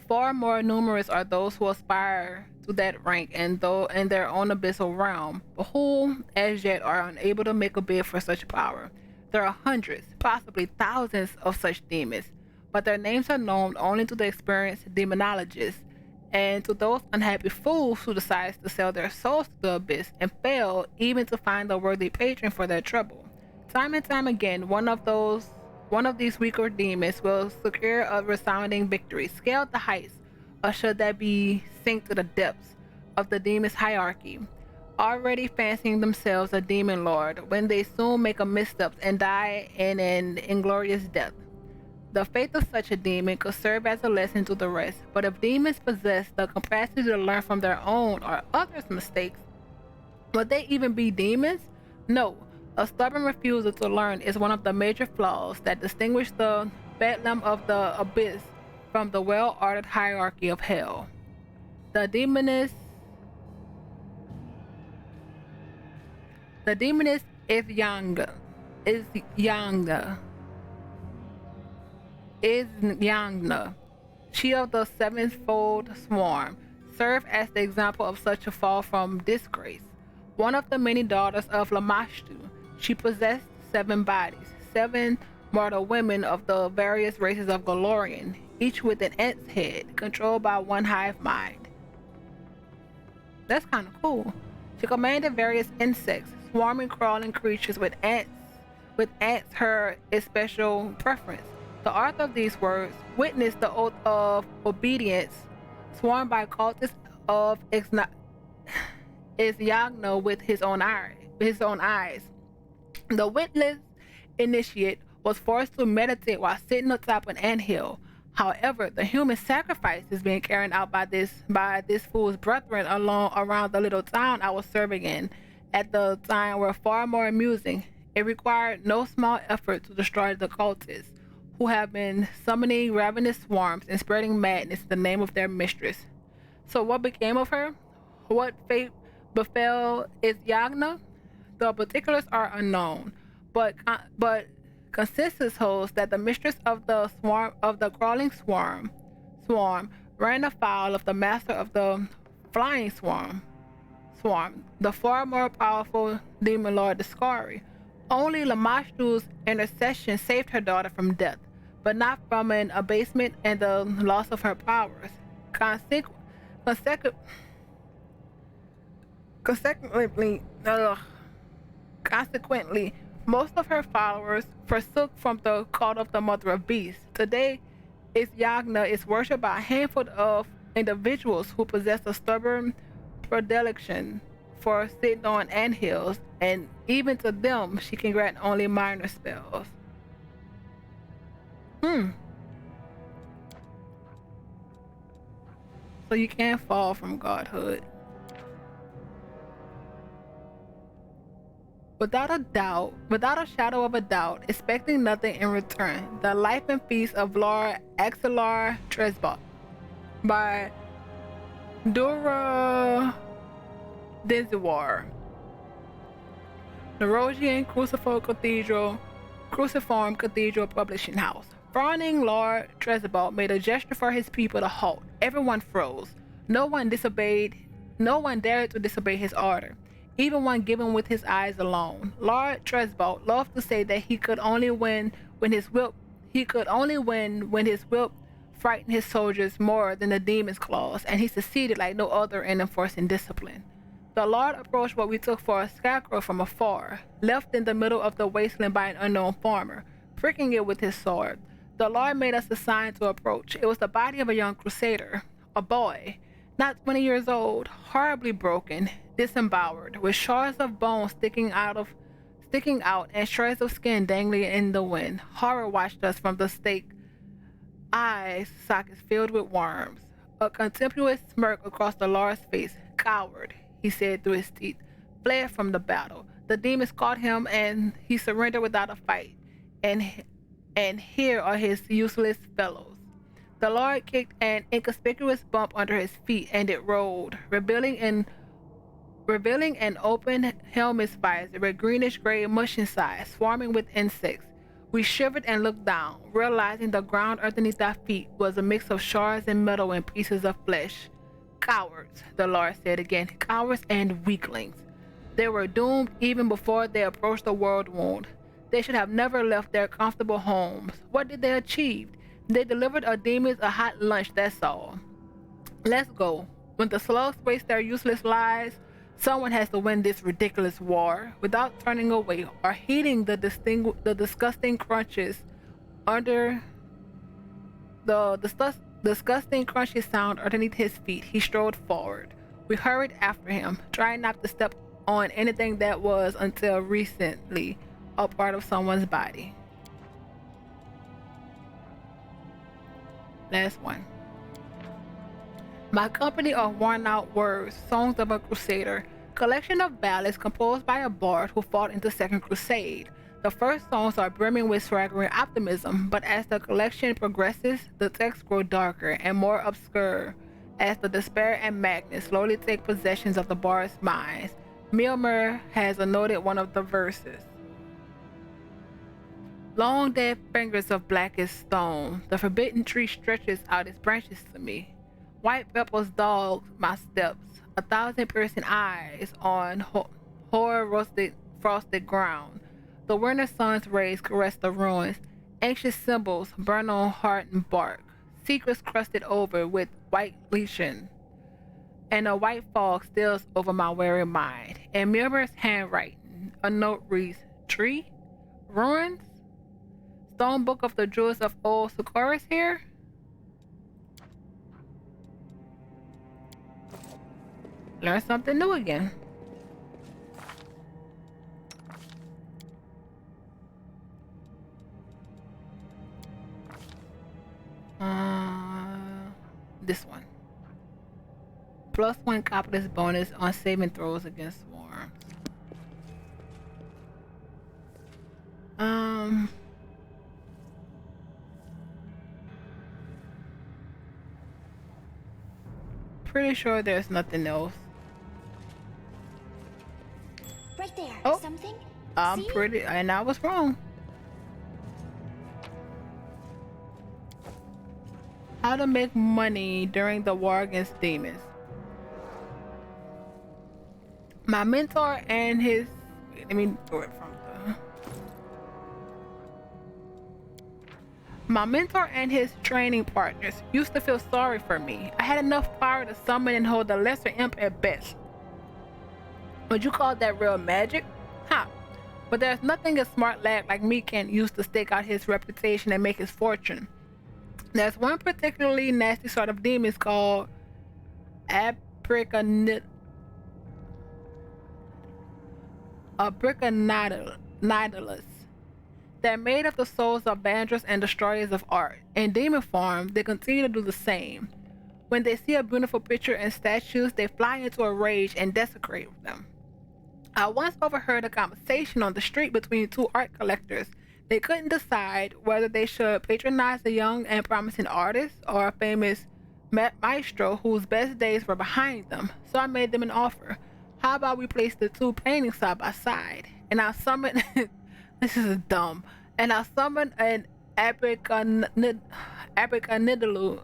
Far more numerous are those who aspire to that rank and though in their own abyssal realm, but who as yet are unable to make a bid for such power. There are hundreds, possibly thousands of such demons, but their names are known only to the experienced demonologists and to those unhappy fools who decide to sell their souls to the abyss and fail even to find a worthy patron for their trouble. Time and time again, one of these weaker demons will secure a resounding victory, scale the heights, or should that be sink to the depths of the demon's hierarchy, already fancying themselves a demon lord, when they soon make a misstep and die in an inglorious death. The fate of such a demon could serve as a lesson to the rest, but if demons possess the capacity to learn from their own or others' mistakes, would they even be demons? No. A stubborn refusal to learn is one of the major flaws that distinguish the bedlam of the abyss from the well-ordered hierarchy of hell. The demoness is Yangna, she of the sevenfold swarm, served as the example of such a fall from disgrace. One of the many daughters of Lamashtu, she possessed 7 bodies, 7 mortal women of the various races of Galorian, each with an ant's head, controlled by one hive mind. That's kind of cool. She commanded various insects, swarming, crawling creatures with ants her especial preference. The author of these words witnessed the oath of obedience sworn by cultists of Isyagno with his own eyes. The witless initiate was forced to meditate while sitting atop an anthill. However, the human sacrifice is being carried out by this fool's brethren around the little town I was serving in at the time were far more amusing. It required no small effort to destroy the cultists, who have been summoning ravenous swarms and spreading madness in the name of their mistress. So what became of her? What fate befell Isyagna? The particulars are unknown, but consensus holds that the mistress of the crawling swarm ran afoul of the master of the flying swarm, the far more powerful demon lord Discari. Only Lamashtu's intercession saved her daughter from death, but not from an abasement and the loss of her powers. Consequently, most of her followers forsook from the cult of the Mother of Beasts. Today, Isyagna is worshipped by a handful of individuals who possess a stubborn predilection for sitting on anthills, and even to them, she can grant only minor spells. So you can't fall from godhood. Without a shadow of a doubt, expecting nothing in return, the life and feast of Lord Axelar Tresbot by Dura Denziwar. Nerogian Cruciform Cathedral Publishing House. Frowning Lord Tresbot made a gesture for his people to halt. Everyone froze. No one dared to disobey his order, even one given with his eyes alone. Lord Tresbot loved to say that he could only win when his whip frightened his soldiers more than the demon's claws, and he succeeded like no other in enforcing discipline. The Lord approached what we took for a scarecrow from afar, left in the middle of the wasteland by an unknown farmer, pricking it with his sword. The Lord made us a sign to approach. It was the body of a young crusader, a boy, not 20 years old, horribly broken, disemboweled, with shards of bone sticking out and shreds of skin dangling in the wind. Horror watched us from the stake, eyes sockets filled with worms. A contemptuous smirk across the Lord's face. Coward, he said through his teeth, fled from the battle. The demons caught him and he surrendered without a fight. And here are his useless fellows. The Lord kicked an inconspicuous bump under his feet and it rolled, revealing an open helmet visor with greenish-gray mush inside, swarming with insects. We shivered and looked down, realizing the ground underneath our feet was a mix of shards and metal and pieces of flesh. Cowards, the Lord said again, cowards and weaklings. They were doomed even before they approached the world wound. They should have never left their comfortable homes. What did they achieve? They delivered our demons a hot lunch, that's all. Let's go. When the slugs waste their useless lives, someone has to win this ridiculous war without turning away or heeding the disgusting crunches under the disgusting crunchy sound underneath his feet. He strode forward. We hurried after him, trying not to step on anything that was until recently a part of someone's body. Last one. My company of worn-out words, songs of a crusader, collection of ballads composed by a bard who fought in the Second Crusade. The first songs are brimming with swaggering optimism, but as the collection progresses, the texts grow darker and more obscure as the despair and madness slowly take possession of the bard's minds. Milmer has annotated one of the verses. Long dead fingers of blackest stone, the forbidden tree stretches out its branches to me. White pebbles dog my steps, 1,000 piercing eyes on hoar frosted ground. The winter sun's rays caress the ruins. Anxious symbols burn on heart and bark. Secrets crusted over with white legion. And a white fog steals over my weary mind. In Milmer's handwriting, a note reads, Tree? Ruins? Stone Book of the Jewels of Old Succurus here? Learn something new again. This one. +1 confidence bonus on saving throws against swarms. Pretty sure there's nothing else. Right there. Oh. Something? I'm See? pretty, and I was wrong. How to make money during the war against demons. My mentor and his, let me do it from the. My mentor and his training partners used to feel sorry for me. I had enough power to summon and hold a lesser imp at best. Would you call that real magic? Huh. But there's nothing a smart lad like me can't use to stake out his reputation and make his fortune. There's one particularly nasty sort of demons called Abricanitalus. They're made of the souls of banders and destroyers of art. In demon form, they continue to do the same. When they see a beautiful picture and statues, they fly into a rage and desecrate them. I once overheard a conversation on the street between two art collectors. They couldn't decide whether they should patronize a young and promising artist or a famous maestro whose best days were behind them. So I made them an offer. How about we place the two paintings side by side? And I summoned this is dumb. And I summoned an abracandaloo.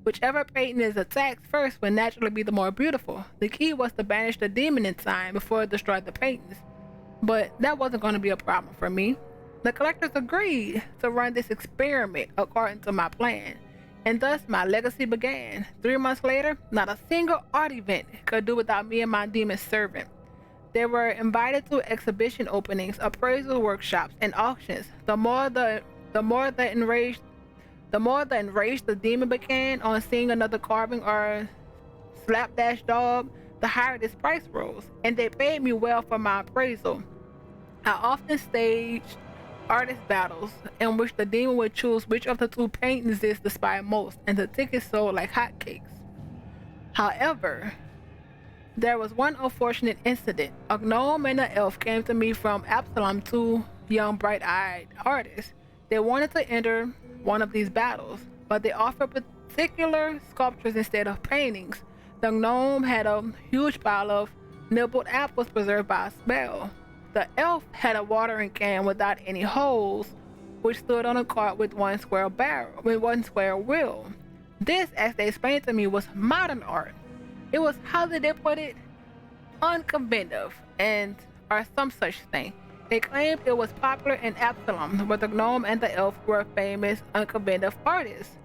Whichever painting is attacked first will naturally be the more beautiful. The key was to banish the demon in time before it destroyed the paintings. But that wasn't going to be a problem for me. The collectors agreed to run this experiment according to my plan, and thus my legacy began. 3 months later, not a single art event could do without me and my demon servant. They were invited to exhibition openings, appraisal workshops, and auctions. The more the enraged the demon became on seeing another carving or slapdash dog, the higher this price rose, and they paid me well for my appraisal. I often staged artist battles in which the demon would choose which of the two paintings is despise most, and the tickets sold like hotcakes. However, there was one unfortunate incident. A gnome and an elf came to me from Absalom, two young bright-eyed artists. They wanted to enter one of these battles, but they offered particular sculptures instead of paintings. The gnome had a huge pile of nibbled apples preserved by a spell. The elf had a watering can without any holes, which stood on a cart with one square wheel. This, as they explained to me, was modern art. It was, how did they put it, unconventive, and or some such thing. They claimed it was popular in Absalom, where the gnome and the elf were famous unconventive artists.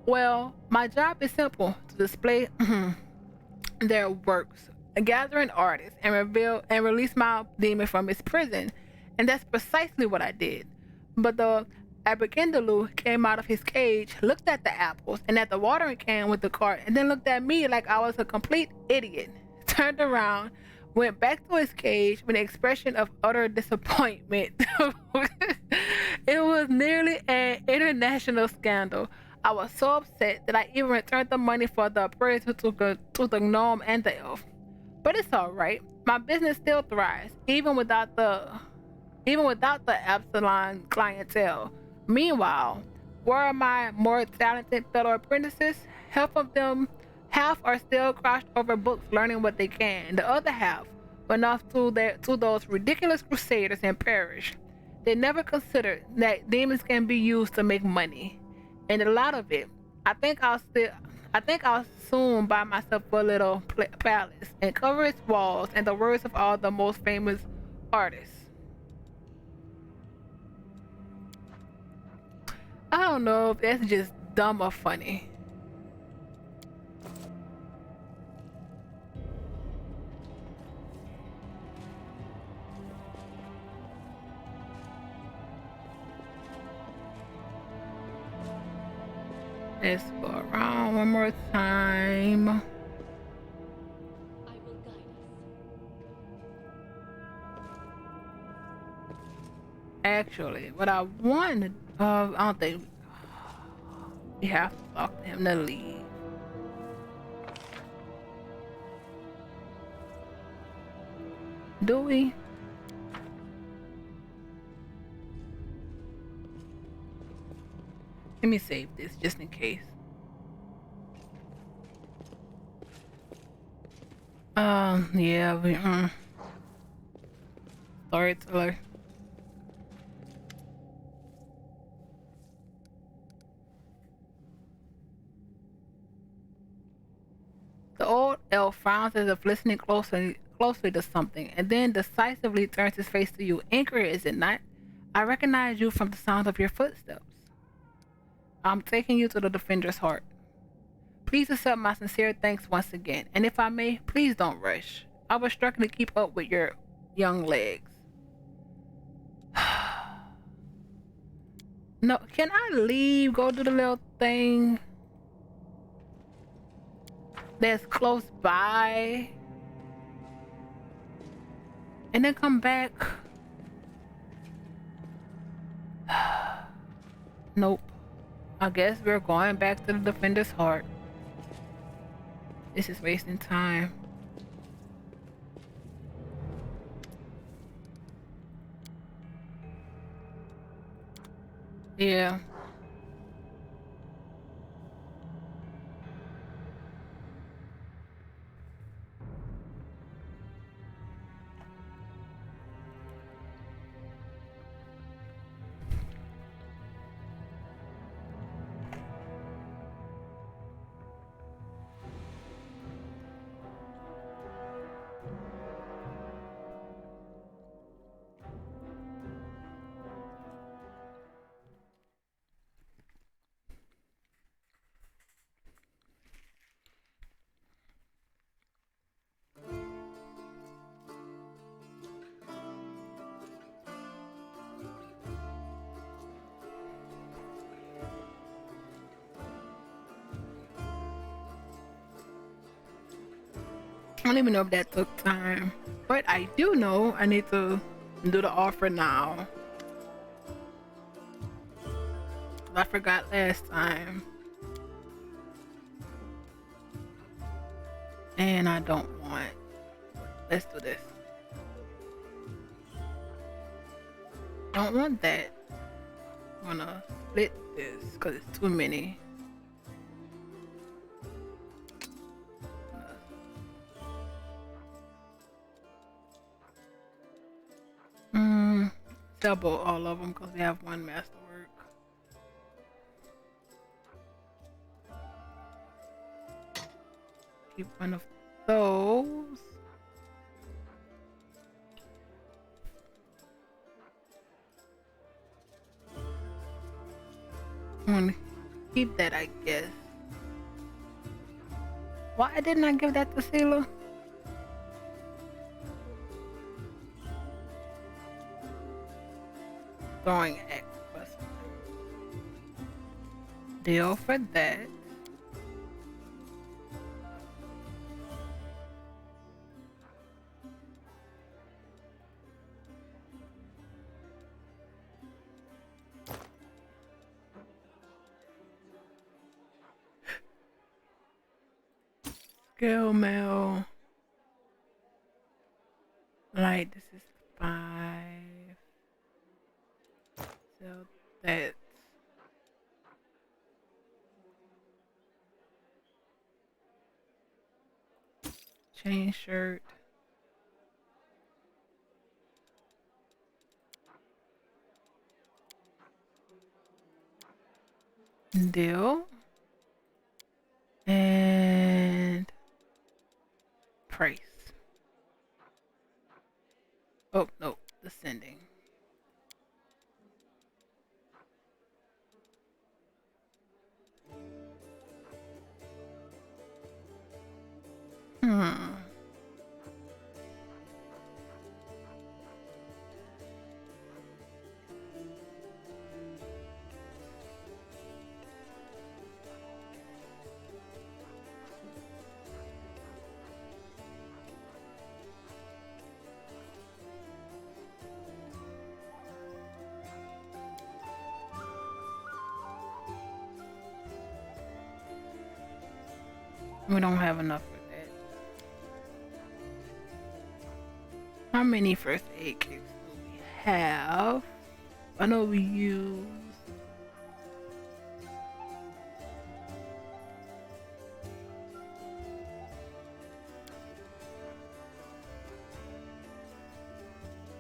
Well, my job is simple: to display their works, gather an artist, and release my demon from his prison. And that's precisely what I did. But the Abracadabra came out of his cage, looked at the apples and at the watering can with the cart, and then looked at me like I was a complete idiot. Turned around, went back to his cage with an expression of utter disappointment. It was nearly an international scandal. I was so upset that I even returned the money for the appraisal to the gnome and the elf. But it's all right. My business still thrives, even without the Absalom clientele. Meanwhile, where are my more talented fellow apprentices? Half are still crouched over books learning what they can. The other half went off to those ridiculous crusaders and perished. They never considered that demons can be used to make money. And a lot of it, I think I'll soon buy myself a little palace and cover its walls in the words of all the most famous artists. I don't know if that's just dumb or funny. Let's go around one more time. I will guide Actually, what I wanted, I don't think we have to talk to him to leave. Do we? Let me save this just in case. Yeah, storyteller. The old elf frowns as if listening closely to something, and then decisively turns his face to you. Incria, is it not? I recognize you from the sound of your footsteps. I'm taking you to the Defender's Heart. Please accept my sincere thanks once again, and if I may, please don't rush. I was struggling to keep up with your young legs. No, can I leave? Go do the little thing that's close by, and then come back? Nope. I guess we're going back to the Defender's Heart. This is wasting time. Yeah. don't even know if that took time, but I do know I need to do the offer now. I forgot last time. And I don't want. Let's do this. Don't want that. I'm gonna split this because it's too many. Double all of them because they have one masterwork. Keep one of those. I'm gonna keep that, I guess. Why didn't I give that to Sela? Throwing X plus deal for that. Scale mail. Light, this is 5. So that chain shirt. Deal. And price. Oh no, descending. We don't have enough for that. How many first aid kits do we have? I know we use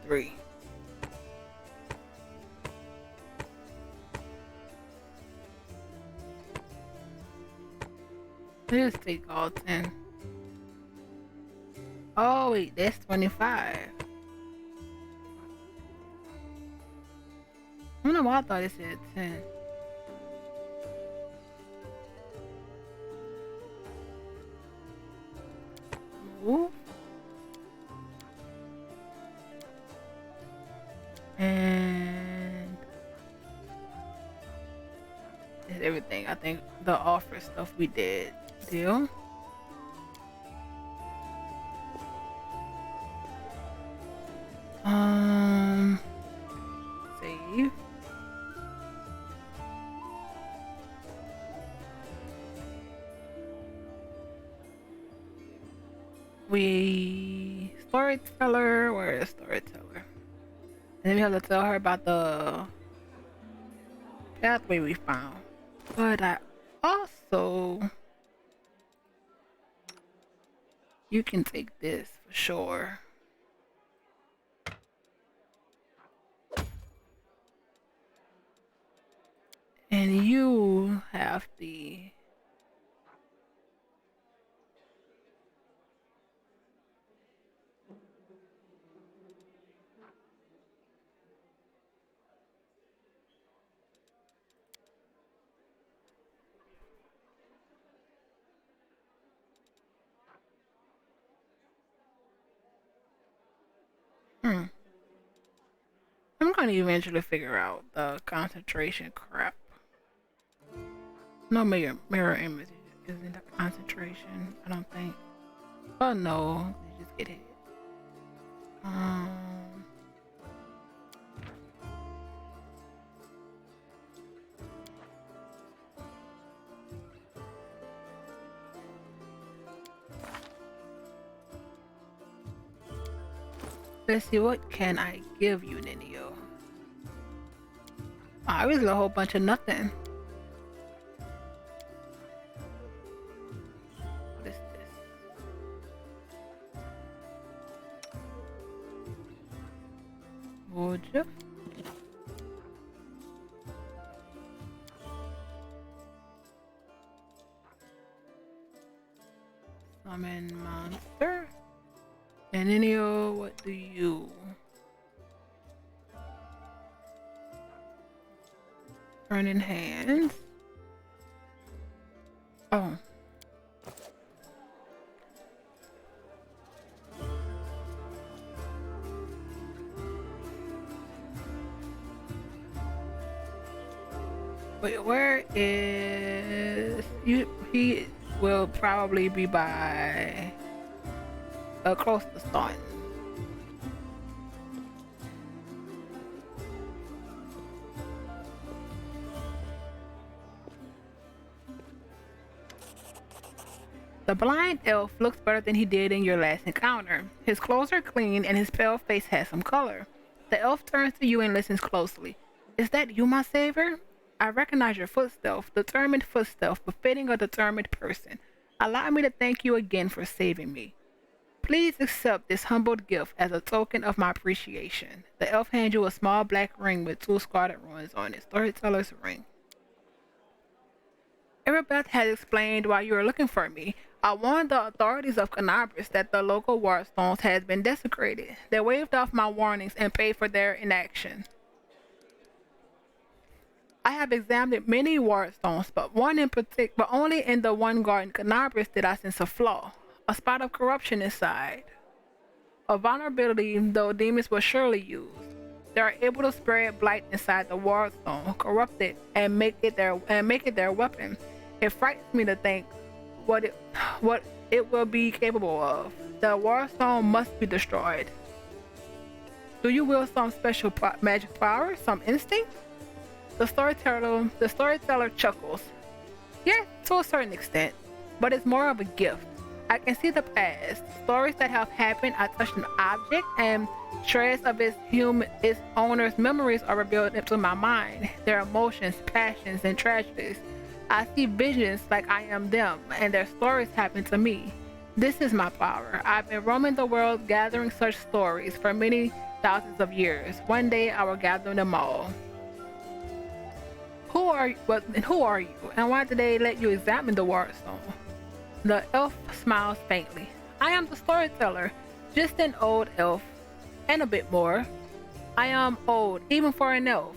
three. Let's take all 10. Oh wait, that's 25. I don't know why I thought it said 10. Ooh. And that's everything. I think the offer stuff we did. Deal. Save. We storyteller. Where is storyteller? And then we have to tell her about the pathway we found. But I also, you can take this for sure. And you have the I'm gonna eventually figure out the concentration crap. No mirror image isn't a concentration, I don't think. Oh no, you just get hit. Um, let's see, what can I give you, Ninio? I always a whole bunch of nothing. What is this? Would you? Summon monster. And Ninio, what do you? Burning hands. Oh. Wait, where is you? He will probably be by close to Staunton. The blind elf looks better than he did in your last encounter. His clothes are clean and his pale face has some color. The elf turns to you and listens closely. Is that you, my savior? I recognize your footsteps, determined footsteps, befitting a determined person. Allow me to thank you again for saving me. Please accept this humbled gift as a token of my appreciation. The elf hands you a small black ring with 2 scarlet runes on it. Storyteller's ring. Erebeth has explained why you are looking for me. I warned the authorities of Canabras that the local wardstones had been desecrated. They waved off my warnings and paid for their inaction. I have examined many wardstones, but only in the one garden Canabras did I sense a flaw, a spot of corruption inside. A vulnerability though demons will surely use. They are able to spread blight inside the wardstone, corrupt it, and make it their weapon. It frightens me to think what it will be capable of. The wardstone must be destroyed. Do you wield some special magic power, some instinct? The storyteller chuckles. Yes, to a certain extent, but it's more of a gift. I can see the past, stories that have happened. I touch an object and shreds of its owner's memories are revealed into my mind. Their emotions, passions, and tragedies. I see visions like I am them, and their stories happen to me. This is my power. I've been roaming the world gathering such stories for many thousands of years. One day I will gather them all. Who are you, and why did they let you examine the wardstone? The elf smiles faintly. I am the storyteller, just an old elf, and a bit more. I am old, even for an elf.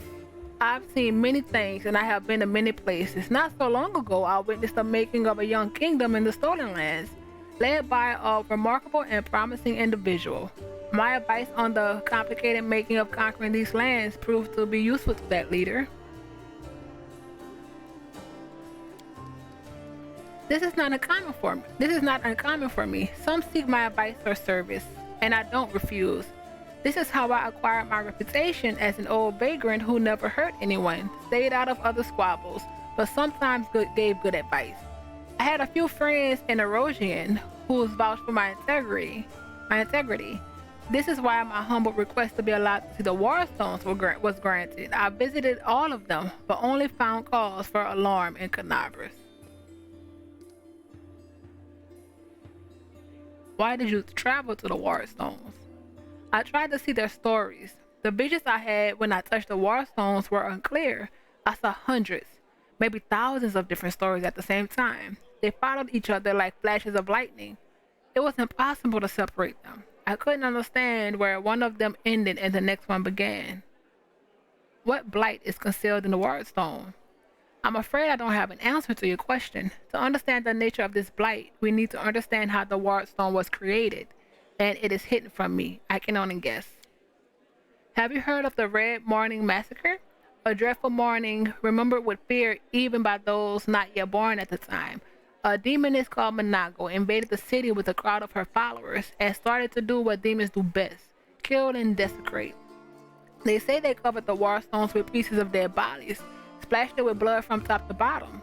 I've seen many things and I have been to many places. Not so long ago, I witnessed the making of a young kingdom in the Stolen Lands, led by a remarkable and promising individual. My advice on the complicated making of conquering these lands proved to be useful to that leader. This is not uncommon for me. Some seek my advice or service, and I don't refuse. This is how I acquired my reputation as an old vagrant who never hurt anyone, stayed out of other squabbles, but sometimes gave good advice. I had a few friends in Erosian who vouched for my integrity. This is why my humble request to be allowed to see the Warstones was granted. I visited all of them, but only found cause for alarm in Canabras. Why did you travel to the Warstones? I tried to see their stories. The visions I had when I touched the Warstones were unclear. I saw hundreds, maybe thousands of different stories at the same time. They followed each other like flashes of lightning. It was impossible to separate them. I couldn't understand where one of them ended and the next one began. What blight is concealed in the Wardstone? I'm afraid I don't have an answer to your question. To understand the nature of this blight, we need to understand how the Wardstone was created, and it is hidden from me. I can only guess. Have you heard of the Red Morning Massacre? A dreadful morning remembered with fear even by those not yet born at the time. A demoness called Monago invaded the city with a crowd of her followers and started to do what demons do best: kill and desecrate. They say they covered the war stones with pieces of dead bodies, splashed it with blood from top to bottom.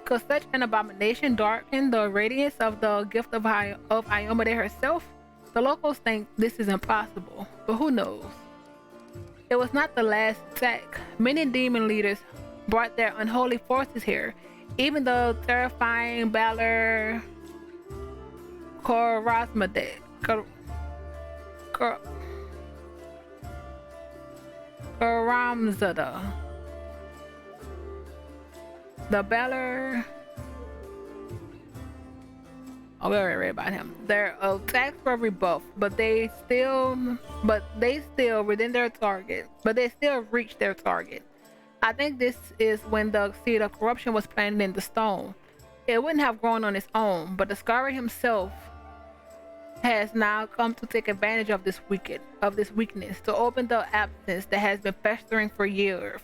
Could such an abomination darken the radiance of the gift of Iomade herself? The locals think this is impossible, but who knows? It was not the last attack. Many demon leaders brought their unholy forces here. Even the terrifying Baller Korasmade, Karamzada, the Baller. Oh, we already read about him. Their attacks were rebuffed, but they still within their target. But they still reached their target. I think this is when the seed of corruption was planted in the stone. It wouldn't have grown on its own, but the Scarlet himself has now come to take advantage of this weakness, to open the absence that has been festering for years,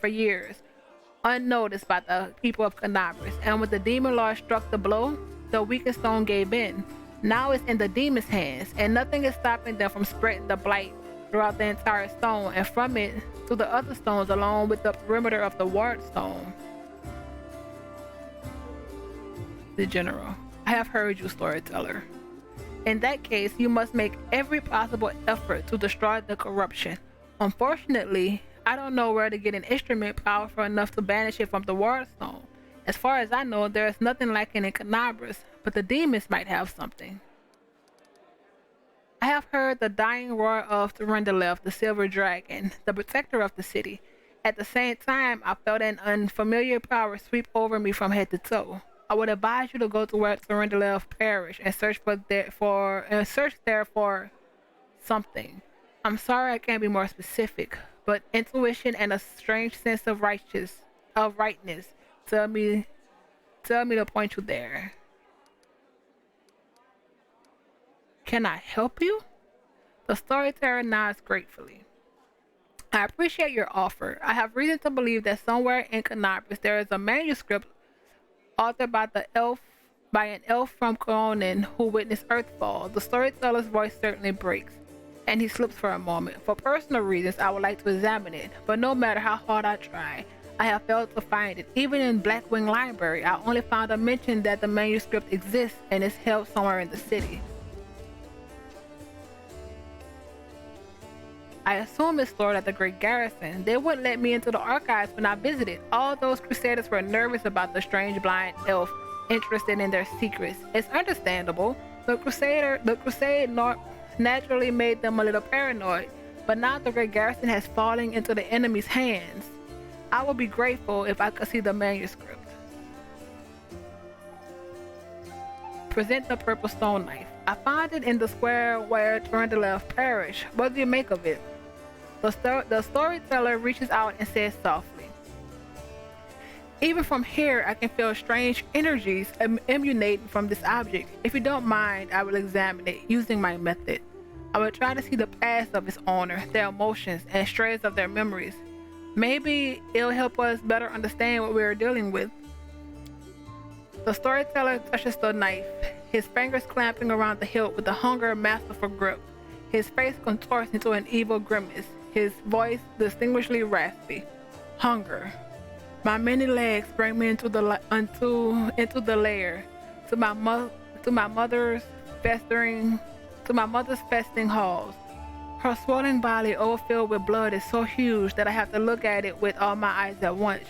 unnoticed by the people of Canabras. And when the demon lord struck the blow, the weakened stone gave in. Now it's in the demon's hands, and nothing is stopping them from spreading the blight throughout the entire stone and from it to the other stones along with the perimeter of the ward stone. The general: I have heard you, storyteller. In that case, you must make every possible effort to destroy the corruption. Unfortunately, I don't know where to get an instrument powerful enough to banish it from the ward stone. As far as I know, there is nothing like it in Canabras, but the demons might have something. I have heard the dying roar of Thurendalev, the silver dragon, the protector of the city. At the same time, I felt an unfamiliar power sweep over me from head to toe. I would advise you to go to where Thurendalev perished and search there for something. I'm sorry I can't be more specific, but intuition and a strange sense of rightness tell me to point you there. Can I help you? The storyteller nods gratefully. I appreciate your offer. I have reason to believe that somewhere in Canabras there is a manuscript authored by an elf from Coronin who witnessed Earthfall. The storyteller's voice certainly breaks, and he slips for a moment. For personal reasons, I would like to examine it, but no matter how hard I try, I have failed to find it. Even in Blackwing Library, I only found a mention that the manuscript exists and is held somewhere in the city. I assume it's stored at the Great Garrison. They wouldn't let me into the archives when I visited. All those crusaders were nervous about the strange blind elf interested in their secrets. It's understandable. The crusade naturally made them a little paranoid, but now the Great Garrison has fallen into the enemy's hands. I would be grateful if I could see the manuscript. Present the purple stone knife. I found it in the square where Thurendalev perished. What do you make of it? The storyteller reaches out and says softly, even from here, I can feel strange energies emanating from this object. If you don't mind, I will examine it using my method. I will try to see the past of its owner, their emotions, and strays of their memories. Maybe it'll help us better understand what we are dealing with. The storyteller touches the knife, his fingers clamping around the hilt with a hunger masterful grip. His face contorts into an evil grimace, his voice distinguishedly raspy. Hunger. My many legs bring me into the lair, to my mother's festing halls. Her swollen body overfilled with blood is so huge that I have to look at it with all my eyes at once.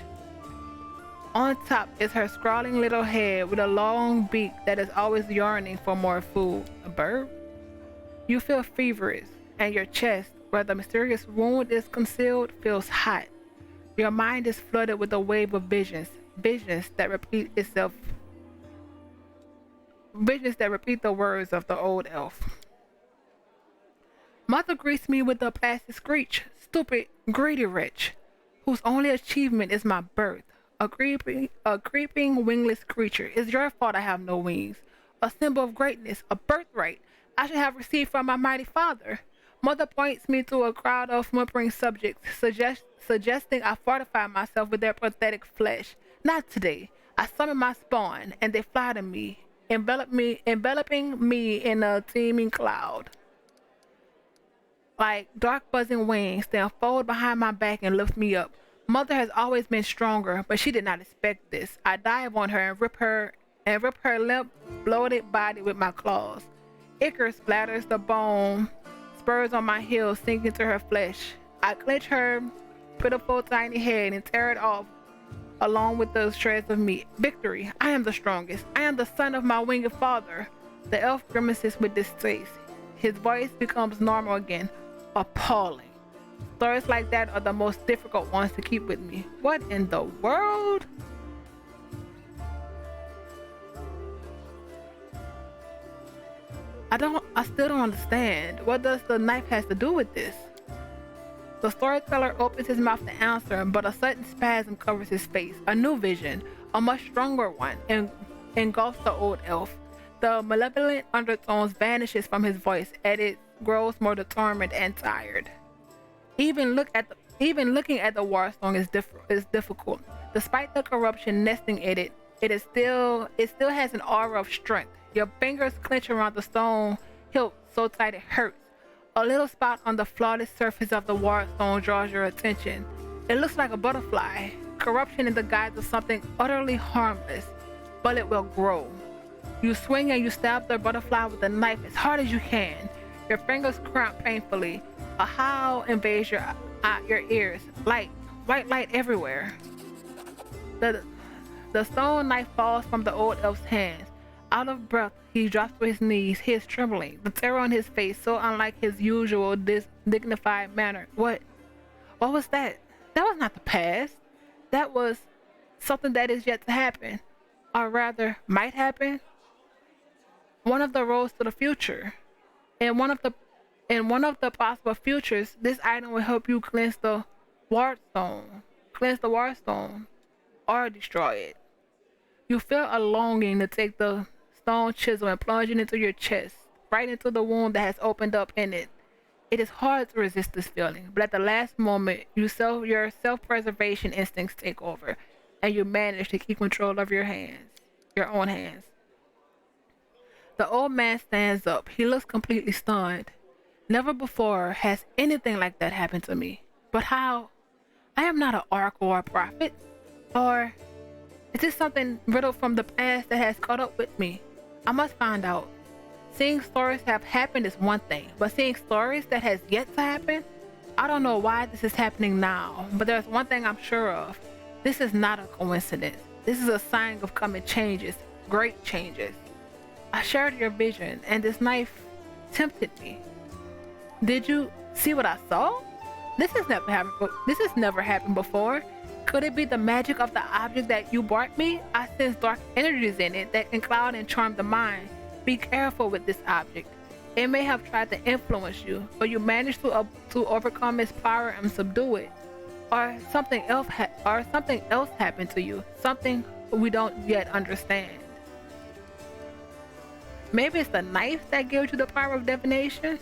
On top is her scrawling little head with a long beak that is always yearning for more food. A bird? You feel feverish, and your chest, where the mysterious wound is concealed, feels hot. Your mind is flooded with a wave of visions that repeat the words of the old elf. Mother greets me with a placid screech. Stupid, greedy wretch, whose only achievement is my birth. A creeping wingless creature. It's your fault I have no wings. A symbol of greatness, a birthright I should have received from my mighty father. Mother points me to a crowd of whimpering subjects, suggesting I fortify myself with their pathetic flesh. Not today. I summon my spawn, and they fly to me, enveloping me in a teeming cloud. Like dark buzzing wings, they unfold behind my back and lift me up. Mother has always been stronger, but she did not expect this. I dive on her and rip her limp, bloated body with my claws. Ichor splatters the bone, spurs on my heels sink into her flesh. I clench her pitiful tiny head and tear it off along with the shreds of meat. Victory! I am the strongest. I am the son of my winged father. The elf grimaces with distaste. His voice becomes normal again. Appalling. Stories like that are the most difficult ones to keep with me. What in the world? I still don't understand. What does the knife has to do with this? The storyteller opens his mouth to answer, but a sudden spasm covers his face. A new vision, a much stronger one, engulfs the old elf. The malevolent undertones vanishes from his voice as it grows more determined and tired. Even looking at the warstone is difficult. Despite the corruption nesting in it, it still has an aura of strength. Your fingers clench around the stone hilt so tight it hurts. A little spot on the flawless surface of the wardstone draws your attention. It looks like a butterfly, corruption in the guise of something utterly harmless, but it will grow. You swing and you stab the butterfly with a knife as hard as you can. Your fingers cramp painfully. A howl invades your ears. White light everywhere. The stone knife falls from the old elf's hands. Out of breath, he drops to his knees, his trembling, the terror on his face so unlike his usual dignified manner. What was that? That was not the past. That was something that is yet to happen, or rather, might happen. One of the roads to the future. In one of the possible futures, this item will help you cleanse the wardstone, or destroy it. You feel a longing to take the stone chisel and plunge it into your chest, right into the wound that has opened up in it. It is hard to resist this feeling, but at the last moment, your self-preservation instincts take over, and you manage to keep control of your own hands. The old man stands up. He looks completely stunned. Never before has anything like that happened to me. But how? I am not an oracle or a prophet. Or is this something riddled from the past that has caught up with me? I must find out. Seeing stories have happened is one thing, but seeing stories that has yet to happen? I don't know why this is happening now, but there's one thing I'm sure of. This is not a coincidence. This is a sign of coming changes, great changes. I shared your vision, and this knife tempted me. Did you see what I saw? This has never happened before. Could it be the magic of the object that you brought me? I sense dark energies in it that can cloud and charm the mind. Be careful with this object. It may have tried to influence you, but you managed to overcome its power and subdue it. Or something else happened to you. Something we don't yet understand. Maybe it's the knife that gives you the power of divination?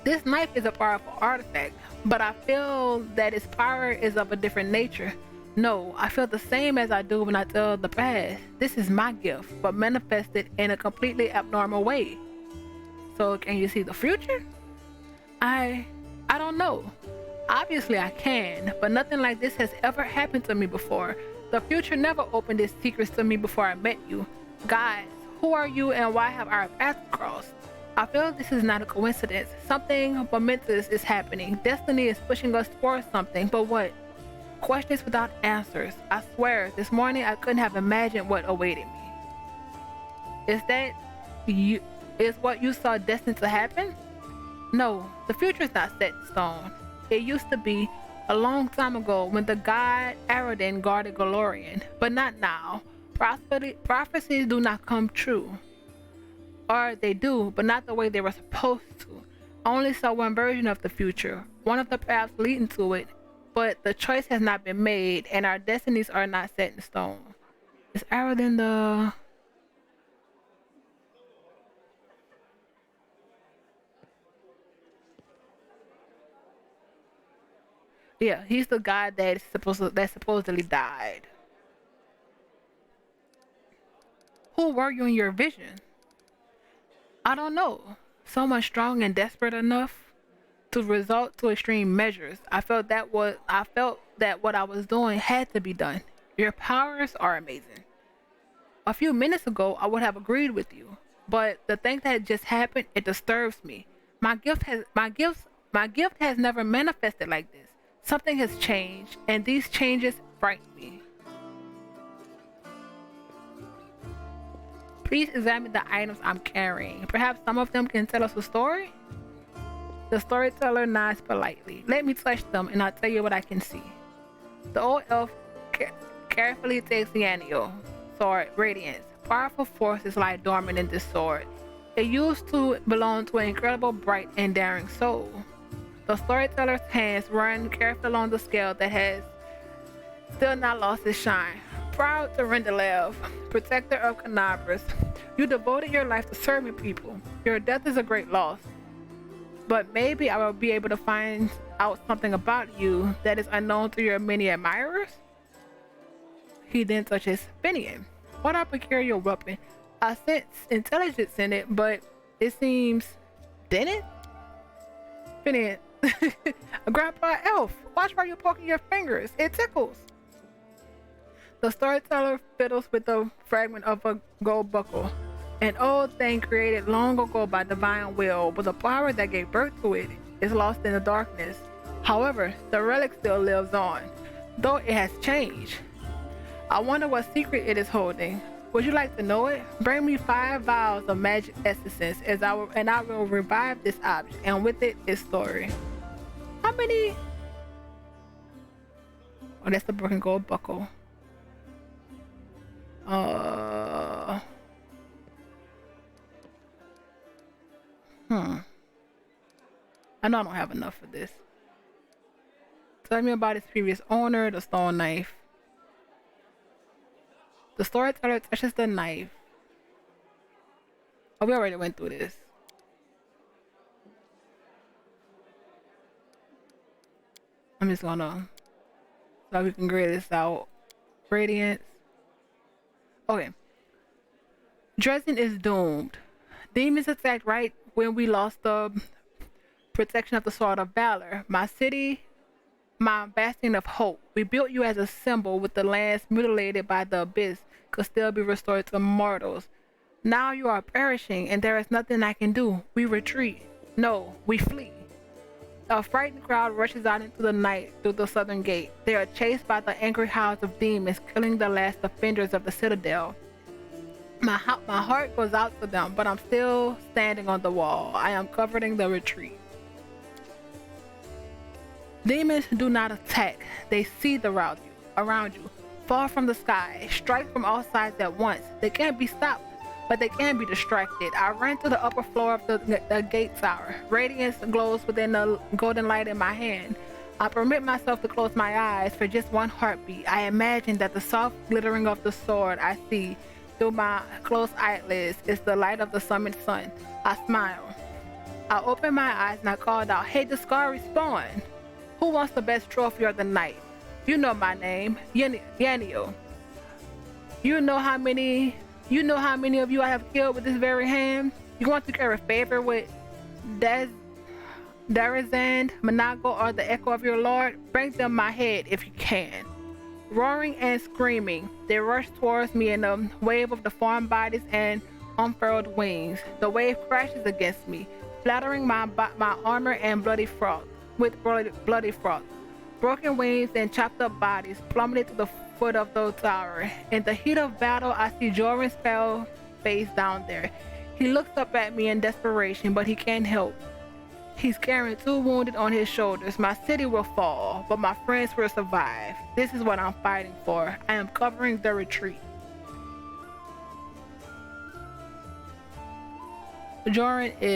This knife is a powerful artifact, but I feel that its power is of a different nature. No, I feel the same as I do when I tell the past. This is my gift, but manifested in a completely abnormal way. So can you see the future? I don't know. Obviously I can, but nothing like this has ever happened to me before. The future never opened its secrets to me before I met you. Guys, who are you and why have our paths crossed? I feel this is not a coincidence. Something momentous is happening. Destiny is pushing us towards something, but what? Questions without answers. I swear, this morning I couldn't have imagined what awaited me. Is what you saw destined to happen? No, the future is not set in stone. It used to be a long time ago when the god Aradin guarded Galorian, but not now. Prophecies do not come true. Or they do, but not the way they were supposed to. I only saw one version of the future, one of the paths leading to it, but the choice has not been made, and our destinies are not set in stone. Is Aradin the... Yeah, he's the guy that supposedly died. Who were you in your vision? I don't know. Someone strong and desperate enough to resort to extreme measures. I felt that what I was doing had to be done. Your powers are amazing. A few minutes ago I would have agreed with you, but the thing that just happened, it disturbs me. My gift has never manifested like this. Something has changed, and these changes frighten me. Please examine the items I'm carrying. Perhaps some of them can tell us a story? The storyteller nods politely. Let me touch them and I'll tell you what I can see. The old elf carefully takes the annual sword, Radiance. Powerful forces lie dormant in this sword. It used to belong to an incredible, bright, and daring soul. The storyteller's hands run carefully along the scale that has still not lost its shine. Proud to Rendelev, protector of Canabras, you devoted your life to serving people. Your death is a great loss. But maybe I will be able to find out something about you that is unknown to your many admirers? He then touches Finian. What a peculiar weapon. I sense intelligence in it, but it seems... Didn't it? Finian. Grandpa Elf, watch where you're poking your fingers. It tickles. The storyteller fiddles with the fragment of a gold buckle. An old thing created long ago by divine will, but the power that gave birth to it is lost in the darkness. However, the relic still lives on, though it has changed. I wonder what secret it is holding. Would you like to know it? Bring me 5 vials of magic essence and I will revive this object, and with it, its story. How many? Oh, that's the broken gold buckle. I know I don't have enough for this. Tell me about its previous owner, the stone knife. The storyteller touches the knife. Oh, we already went through this. I'm just gonna, so we can grade this out. Radiance. Okay. Dresden is doomed. Demons attacked right when we lost the protection of the Sword of Valor. My city, my bastion of hope. We built you as a symbol with the lands mutilated by the abyss could still be restored to mortals. Now you are perishing and there is nothing I can do. We retreat. No, we flee. A frightened crowd rushes out into the night through the southern gate. They are chased by the angry howls of demons, killing the last defenders of the citadel. My heart goes out to them, but I'm still standing on the wall. I am covering the retreat. Demons do not attack. They seethe around you, fall from the sky, strike from all sides at once. They can't be stopped, but they can be distracted. I ran to the upper floor of the gate tower. Radiance glows within the golden light in my hand. I permit myself to close my eyes for just one heartbeat. I imagine that the soft glittering of the sword I see through my closed eyelids is the light of the summoned sun. I smile. I open my eyes and I called out, "Hey, the scar respawn. Who wants the best trophy of the night? You know my name, Yanio. You know how many of you I have killed with this very hand? You want to curry favor with Darazand, Monago, or the echo of your lord? Bring them my head if you can." Roaring and screaming, they rush towards me in a wave of deformed bodies and unfurled wings. The wave crashes against me, splattering my armor and bloody froth. Broken wings and chopped up bodies plummeted to the foot of the tower. In the heat of battle, I see Joran's pale face down there. He looks up at me in desperation, but he can't help. He's carrying 2 wounded on his shoulders. My city will fall, but my friends will survive. This is what I'm fighting for. I am covering the retreat. Joran is